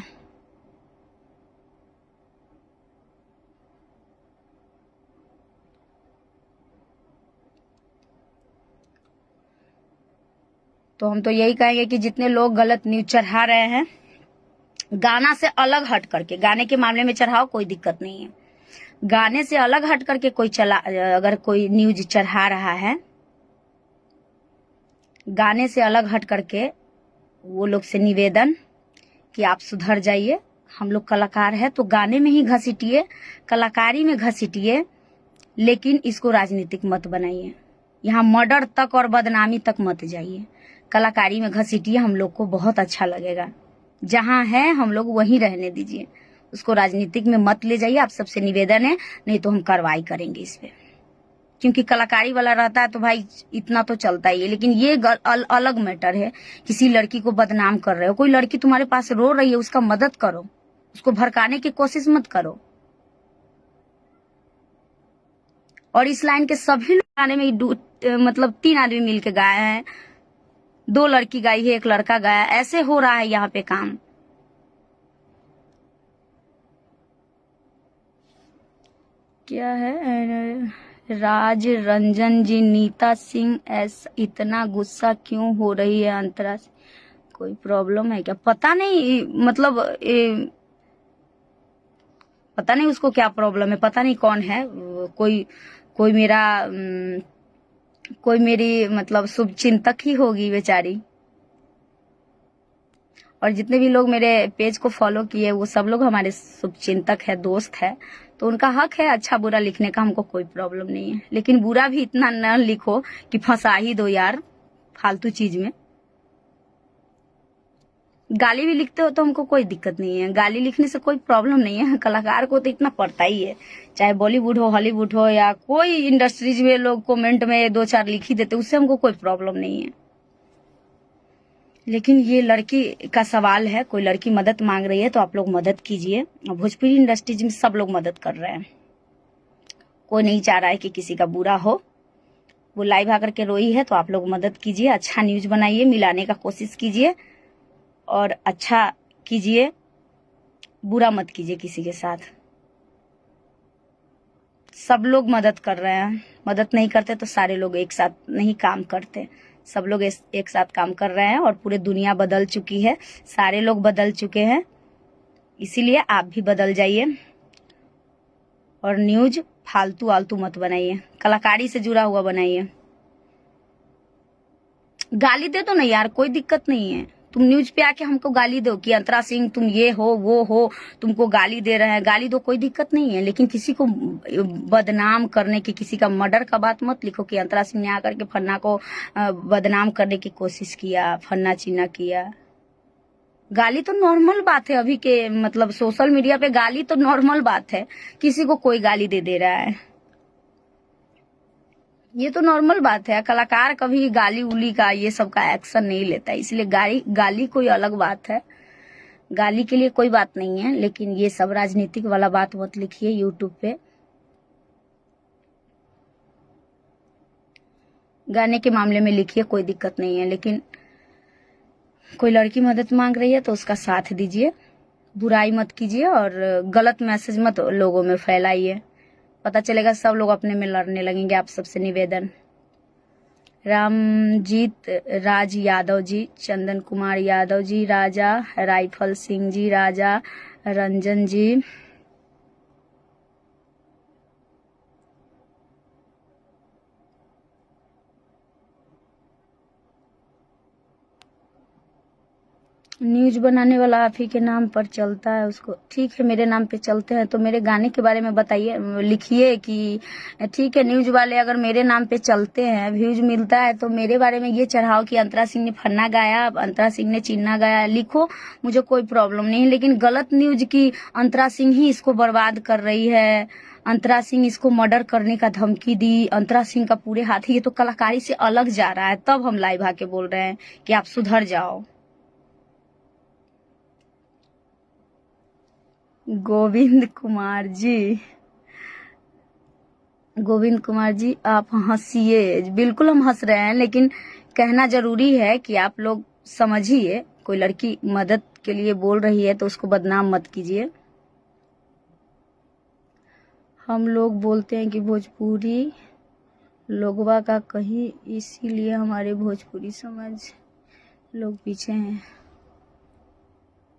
तो हम तो यही कहेंगे कि जितने लोग गलत न्यूज चढ़ा रहे हैं, गाना से अलग हट करके, गाने के मामले में चढ़ाओ कोई दिक्कत नहीं है, गाने से अलग हट करके अगर कोई न्यूज चढ़ा रहा है, गाने से अलग हट करके, वो लोग से निवेदन कि आप सुधर जाइए। हम लोग कलाकार है तो गाने में ही घसीटिए, कलाकारी में घसीटिए, लेकिन इसको राजनीतिक मत बनाइए। यहाँ मर्डर तक और बदनामी तक मत जाइए, कलाकारी में घसीटिए, हम लोग को बहुत अच्छा लगेगा। जहां है हम लोग वहीं रहने दीजिए, उसको राजनीतिक में मत ले जाइए। आप सबसे निवेदन है, नहीं तो हम कार्रवाई करेंगे इस पे, क्योंकि कलाकारी वाला रहता है तो भाई इतना तो चलता ही है। लेकिन ये अलग मैटर है, किसी लड़की को बदनाम कर रहे हो, कोई लड़की तुम्हारे पास रो रही है, उसका मदद करो, उसको भड़काने की कोशिश मत करो। और इस लाइन के सभी लोग गाने में मतलब 3 आदमी मिलके गाए हैं, 2 लड़की गाई है, 1 लड़का गाया, ऐसे हो रहा है यहाँ पे काम। क्या है राज रंजन जी, नीता सिंह ऐसा इतना गुस्सा क्यों हो रही है अंतरा से, कोई प्रॉब्लम है क्या? पता नहीं, मतलब पता नहीं उसको क्या प्रॉब्लम है, पता नहीं कौन है, कोई मेरी मतलब शुभ चिंतक ही होगी बेचारी। और जितने भी लोग मेरे पेज को फॉलो किए वो सब लोग हमारे शुभ चिंतक है, दोस्त है, तो उनका हक है अच्छा बुरा लिखने का, हमको कोई प्रॉब्लम नहीं है। लेकिन बुरा भी इतना न लिखो कि फंसा ही दो यार फालतू चीज में। गाली भी लिखते हो तो हमको कोई दिक्कत नहीं है, गाली लिखने से कोई प्रॉब्लम नहीं है, कलाकार को तो इतना पड़ता ही है, चाहे बॉलीवुड हो, हॉलीवुड हो, या कोई इंडस्ट्रीज में लोग कमेंट में 2-4 लिख ही देते, उससे हमको कोई प्रॉब्लम नहीं है। लेकिन ये लड़की का सवाल है, कोई लड़की मदद मांग रही है तो आप लोग मदद कीजिए। भोजपुरी इंडस्ट्रीज में सब लोग मदद कर रहे हैं, कोई नहीं चाह रहा है कि किसी का बुरा हो। वो लाइव आकर के रोई है तो आप लोग मदद कीजिए, अच्छा न्यूज बनाइए, मिलाने का कोशिश कीजिए और अच्छा कीजिए, बुरा मत कीजिए किसी के साथ। सब लोग मदद कर रहे हैं, मदद नहीं करते तो सारे लोग एक साथ नहीं काम करते, सब लोग एक साथ काम कर रहे हैं और पूरी दुनिया बदल चुकी है, सारे लोग बदल चुके हैं, इसीलिए आप भी बदल जाइए। और न्यूज फालतू आलतू मत बनाइए, कलाकारी से जुड़ा हुआ बनाइए। गाली दे दो ना यार, कोई दिक्कत नहीं है, तुम न्यूज पे आके हमको गाली दो कि अंतरा सिंह तुम ये हो वो हो, तुमको गाली दे रहे हैं, गाली दो, कोई दिक्कत नहीं है। लेकिन किसी को बदनाम करने की, किसी का मर्डर का बात मत लिखो कि अंतरा सिंह ने आकर के फन्ना को बदनाम करने की कोशिश किया, फन्ना चीना किया। गाली तो नॉर्मल बात है, अभी के मतलब सोशल मीडिया पे गाली तो नॉर्मल बात है, किसी को कोई गाली दे रहा है, ये तो नॉर्मल बात है। कलाकार कभी गाली उली का ये सब का एक्शन नहीं लेता, इसलिए गाली कोई अलग बात है, गाली के लिए कोई बात नहीं है। लेकिन ये सब राजनीतिक वाला बात मत लिखिए यूट्यूब पे। गाने के मामले में लिखिए, कोई दिक्कत नहीं है, लेकिन कोई लड़की मदद मांग रही है तो उसका साथ दीजिए, बुराई मत कीजिए और गलत मैसेज मत लोगों में फैलाइए, पता चलेगा सब लोग अपने में लड़ने लगेंगे। आप सबसे निवेदन। रामजीत राज यादव जी, चंदन कुमार यादव जी, राजा राइफल सिंह जी, राजा रंजन जी, न्यूज बनाने वाला आप ही के नाम पर चलता है उसको, ठीक है मेरे नाम पे चलते हैं तो मेरे गाने के बारे में बताइए, लिखिए कि ठीक है न्यूज वाले अगर मेरे नाम पे चलते हैं, व्यूज मिलता है तो मेरे बारे में ये चढ़ाओ कि अंतरा सिंह ने फन्ना गाया, अंतरा सिंह ने चिन्ना गाया, लिखो, मुझे कोई प्रॉब्लम नहीं है। लेकिन गलत न्यूज की अंतरा सिंह ही इसको बर्बाद कर रही है, अंतरा सिंह इसको मर्डर करने का धमकी दी, अंतरा सिंह का पूरे हाथ, ये तो कलाकारी से अलग जा रहा है। तब हम लाइव आके बोल रहे हैं कि आप सुधर जाओ। गोविंद कुमार जी, गोविंद कुमार जी आप हंसिए, बिल्कुल हम हंस रहे हैं, लेकिन कहना जरूरी है कि आप लोग समझिए, कोई लड़की मदद के लिए बोल रही है तो उसको बदनाम मत कीजिए। हम लोग बोलते हैं कि भोजपुरी लोगवा का कहीं, इसीलिए हमारे भोजपुरी समझ लोग पीछे हैं।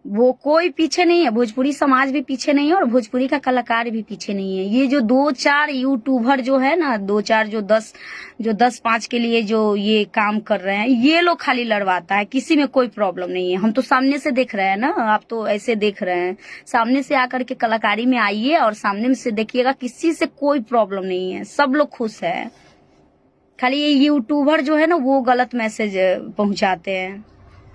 वो कोई पीछे नहीं है, भोजपुरी समाज भी पीछे नहीं है और भोजपुरी का कलाकार भी पीछे नहीं है। ये जो 2-4 यूट्यूबर जो है ना, 2-4 जो 10-5 के लिए जो ये काम कर रहे हैं, ये लोग खाली लड़वाता है, किसी में कोई प्रॉब्लम नहीं है। हम तो सामने से देख रहे हैं ना, आप तो ऐसे देख रहे हैं। सामने से आकर के कलाकारी में आइए और सामने से देखिएगा, किसी से कोई प्रॉब्लम नहीं है, सब लोग खुश है। खाली ये यूट्यूबर जो है ना, वो गलत मैसेज पहुंचाते हैं,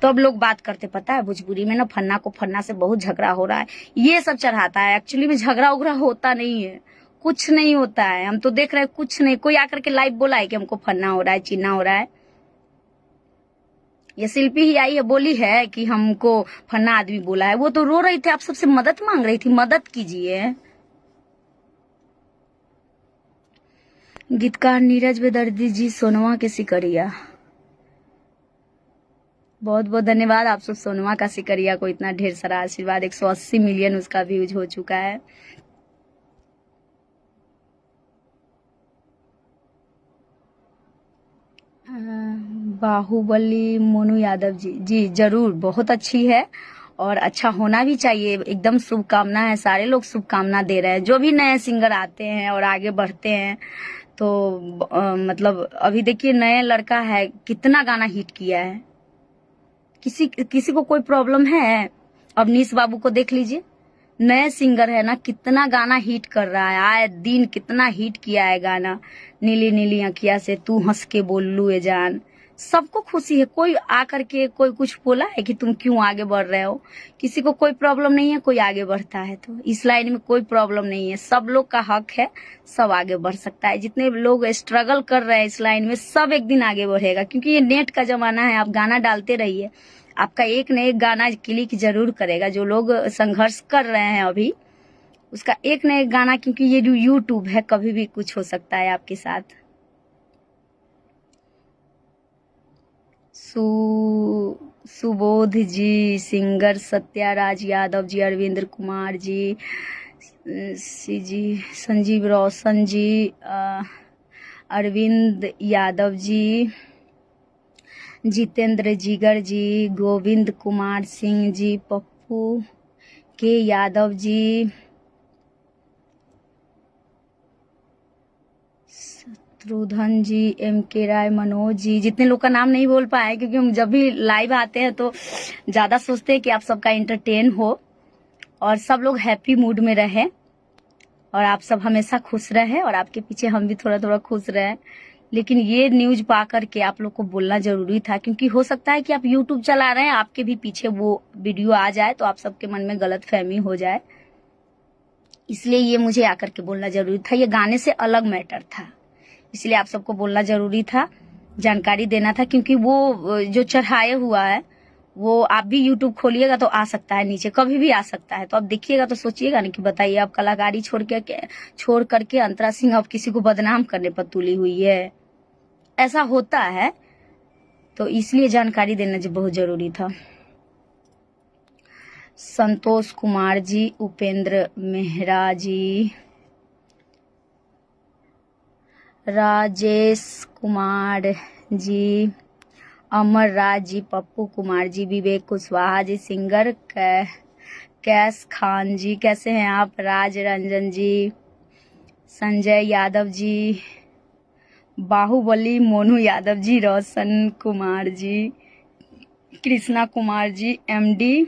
तो अब लोग बात करते, पता है भोजपुरी में ना फन्ना को फन्ना से बहुत झगड़ा हो रहा है, ये सब चढ़ाता है। एक्चुअली में झगड़ा उगड़ा होता नहीं है, कुछ नहीं होता है। हम तो देख रहे हैं कुछ नहीं, कोई आकर के लाइव बोला है कि हमको फन्ना हो रहा है, चिन्ना हो रहा है। ये शिल्पी ही आई है, बोली है कि हमको फन्ना आदमी बोला है। वो तो रो रही थी, आप सबसे मदद मांग रही थी, मदद कीजिए। गीतकार नीरज बेदर्दी जी, सोनवा के सिकरिया, बहुत बहुत धन्यवाद आप सब सोनवा का सिकरिया को इतना ढेर सारा आशीर्वाद। 180 मिलियन उसका व्यूज हो चुका है। बाहुबली मोनू यादव जी, जी जरूर, बहुत अच्छी है और अच्छा होना भी चाहिए। एकदम शुभकामना है, सारे लोग शुभकामना दे रहे हैं। जो भी नए सिंगर आते हैं और आगे बढ़ते हैं तो मतलब अभी देखिए नया लड़का है, कितना गाना हिट किया है। किसी को कोई प्रॉब्लम है? अवनीश बाबू को देख लीजिए, नए सिंगर है ना, कितना गाना हिट कर रहा है, आए दिन कितना हिट किया है गाना। नीली नीली अखिया से तू हंस के बोल लू ए जान, सबको खुशी है। कोई आकर के कोई कुछ बोला है कि तुम क्यों आगे बढ़ रहे हो? किसी को कोई प्रॉब्लम नहीं है, कोई आगे बढ़ता है तो इस लाइन में कोई प्रॉब्लम नहीं है, सब लोग का हक है, सब आगे बढ़ सकता है। जितने लोग स्ट्रगल कर रहे हैं इस लाइन में, सब एक दिन आगे बढ़ेगा, क्योंकि ये नेट का जमाना है। आप गाना डालते रहिए, आपका एक न एक गाना क्लिक जरूर करेगा। जो लोग संघर्ष कर रहे हैं अभी, उसका एक न एक गाना, क्योंकि ये जो यूट्यूब है, कभी भी कुछ हो सकता है आपके साथ। सुबोध जी, सिंगर सत्याराज यादव जी, अरविंदर कुमार जी, संजीव रोशन जी, अरविंद यादव जी, जितेंद्र जिगर जी, गोविंद कुमार सिंह जी, पप्पू के यादव जी, शत्रुधन जी, MK राय, मनोज जी, जितने लोग का नाम नहीं बोल पाए क्योंकि हम जब भी लाइव आते हैं तो ज्यादा सोचते हैं कि आप सबका इंटरटेन हो और सब लोग हैप्पी मूड में रहे और आप सब हमेशा खुश रहे और आपके पीछे हम भी थोड़ा थोड़ा खुश रहे। लेकिन ये न्यूज पा करके आप लोग को बोलना जरूरी था, क्योंकि हो सकता है कि आप यूट्यूब चला रहे हैं, आपके भी पीछे वो वीडियो आ जाए तो आप सबके मन में गलत फहमी हो जाए, इसलिए ये मुझे आकर के बोलना जरूरी था। ये गाने से अलग मैटर था, इसलिए आप सबको बोलना जरूरी था, जानकारी देना था। क्योंकि वो जो चढ़ाए हुआ है वो आप भी यूट्यूब खोलिएगा तो आ सकता है, नीचे कभी भी आ सकता है। तो आप देखिएगा तो सोचिएगा ना कि बताइए, आप कलाकारी छोड़ करके अंतरा सिंह अब किसी को बदनाम करने पर तुली हुई है, ऐसा होता है। तो इसलिए जानकारी देना जो बहुत जरूरी था। संतोष कुमार जी, उपेंद्र मेहरा जी, राजेश कुमार जी, अमर राज जी, पप्पू कुमार जी, विवेक कुशवाहा जी, सिंगर कैस खान जी कैसे हैं आप? राज रंजन जी, संजय यादव जी, बाहुबली मोनू यादव जी, रोशन कुमार जी, कृष्णा कुमार जी, एमडी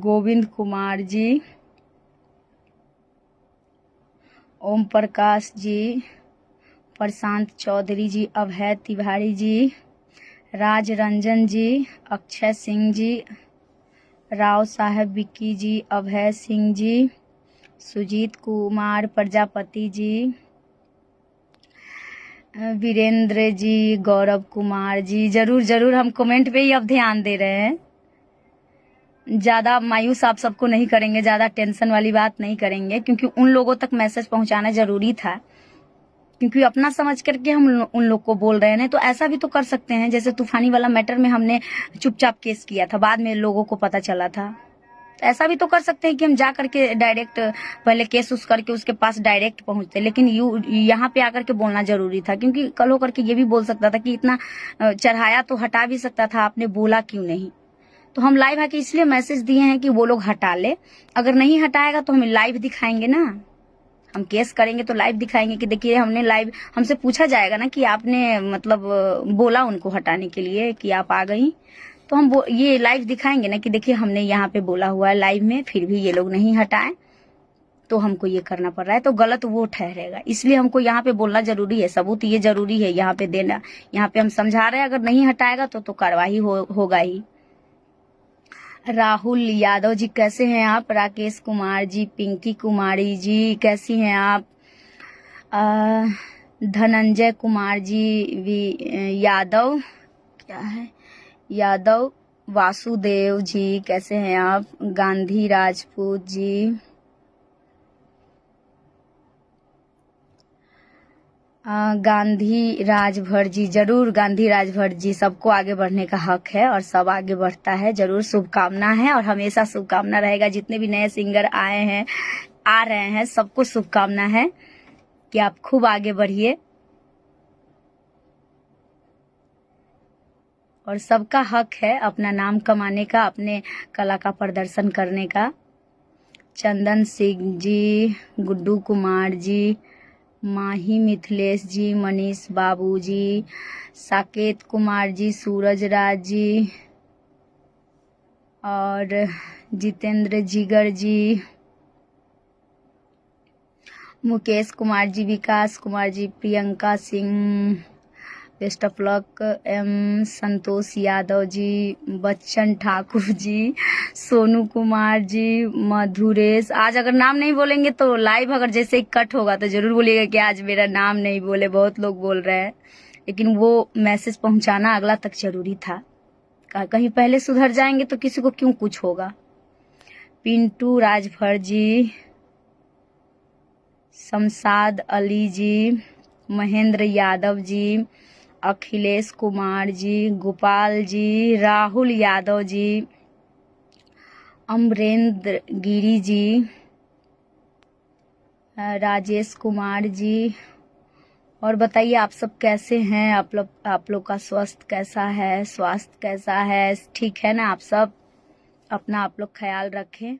गोविंद कुमार जी, ओम प्रकाश जी, प्रशांत चौधरी जी, अभय तिवारी जी, राज रंजन जी, अक्षय सिंह जी, राव साहब विक्की जी, अभय सिंह जी, सुजीत कुमार प्रजापति जी, वीरेंद्र जी, गौरव कुमार जी। जरूर जरूर, हम कमेंट पे ही अब ध्यान दे रहे हैं। ज़्यादा मायूस आप सबको नहीं करेंगे, ज़्यादा टेंशन वाली बात नहीं करेंगे, क्योंकि उन लोगों तक मैसेज पहुंचाना जरूरी था, क्योंकि अपना समझ करके हम उन लोग को बोल रहे हैं। तो ऐसा भी तो कर सकते हैं, जैसे तूफानी वाला मैटर में हमने चुपचाप केस किया था, बाद में लोगों को पता चला था। ऐसा भी तो कर सकते हैं कि हम जा करके डायरेक्ट पहले केस उस करके उसके पास डायरेक्ट पहुंचते, लेकिन यहाँ पे आकर के बोलना जरूरी था, क्योंकि कल होकर के ये भी बोल सकता था कि इतना चढ़ाया तो हटा भी सकता था, आपने बोला क्यों नहीं। तो हम लाइव आके इसलिए मैसेज दिए हैं कि वो लोग हटा ले। अगर नहीं हटाएगा तो हम लाइव दिखाएंगे ना, हम केस करेंगे तो लाइव दिखाएंगे कि देखिए हमने लाइव, हमसे पूछा जाएगा ना कि आपने मतलब बोला उनको हटाने के लिए कि आप आ गई, तो हम ये लाइव दिखाएंगे ना कि देखिए हमने यहाँ पे बोला हुआ है लाइव में, फिर भी ये लोग नहीं हटाए तो हमको ये करना पड़ रहा है, तो गलत वो ठहरेगा। इसलिए हमको यहाँ पे बोलना जरूरी है, सबूत ये जरूरी है यहाँ पे देना। यहाँ पे हम समझा रहे हैं, अगर नहीं हटाएगा तो कार्रवाई होगा ही। राहुल यादव जी कैसे हैं आप? राकेश कुमार जी, पिंकी कुमारी जी कैसी हैं आप? धनंजय कुमार जी भी, यादव क्या है, यादव वासुदेव जी कैसे हैं आप? गांधी राजपूत जी, गांधी राजभर जी, जरूर गांधी राजभर जी, सबको आगे बढ़ने का हक है और सब आगे बढ़ता है। जरूर शुभकामना है और हमेशा शुभकामना रहेगा। जितने भी नए सिंगर आए हैं, आ रहे हैं, सबको शुभकामना है कि आप खूब आगे बढ़िए और सबका हक है अपना नाम कमाने का, अपने कला का प्रदर्शन करने का। चंदन सिंह जी, गुड्डू कुमार जी, माही मिथिलेश जी, मनीष बाबू जी, साकेत कुमार जी, सूरज राज जी और Jitendra Jigar ji, Mukesh Kumar ji, Vikas Kumar ji, Priyanka Singh, best of luck, Santosh Yadav ji, Bachchan Thakur ji, Sonu Kumar ji, Madhuresh. आज अगर नाम नहीं बोलेंगे तो लाइव अगर जैसे ही कट होगा तो जरूर बोलिएगा कि आज मेरा नाम नहीं बोले, बहुत लोग बोल रहे हैं, लेकिन वो मैसेज पहुंचाना अगला तक जरूरी था। कहीं पहले सुधर जाएंगे तो किसी को क्यों कुछ होगा। पिंटू राजभर जी, शमशाद अली जी, महेंद्र यादव जी, अखिलेश कुमार जी, गोपाल जी, राहुल यादव जी, अमरेंद्र गिरी जी, राजेश कुमार जी। और बताइए आप सब कैसे हैं? आप लोग का स्वास्थ्य कैसा है? ठीक है ना आप सब? अपना आप लोग ख्याल रखें।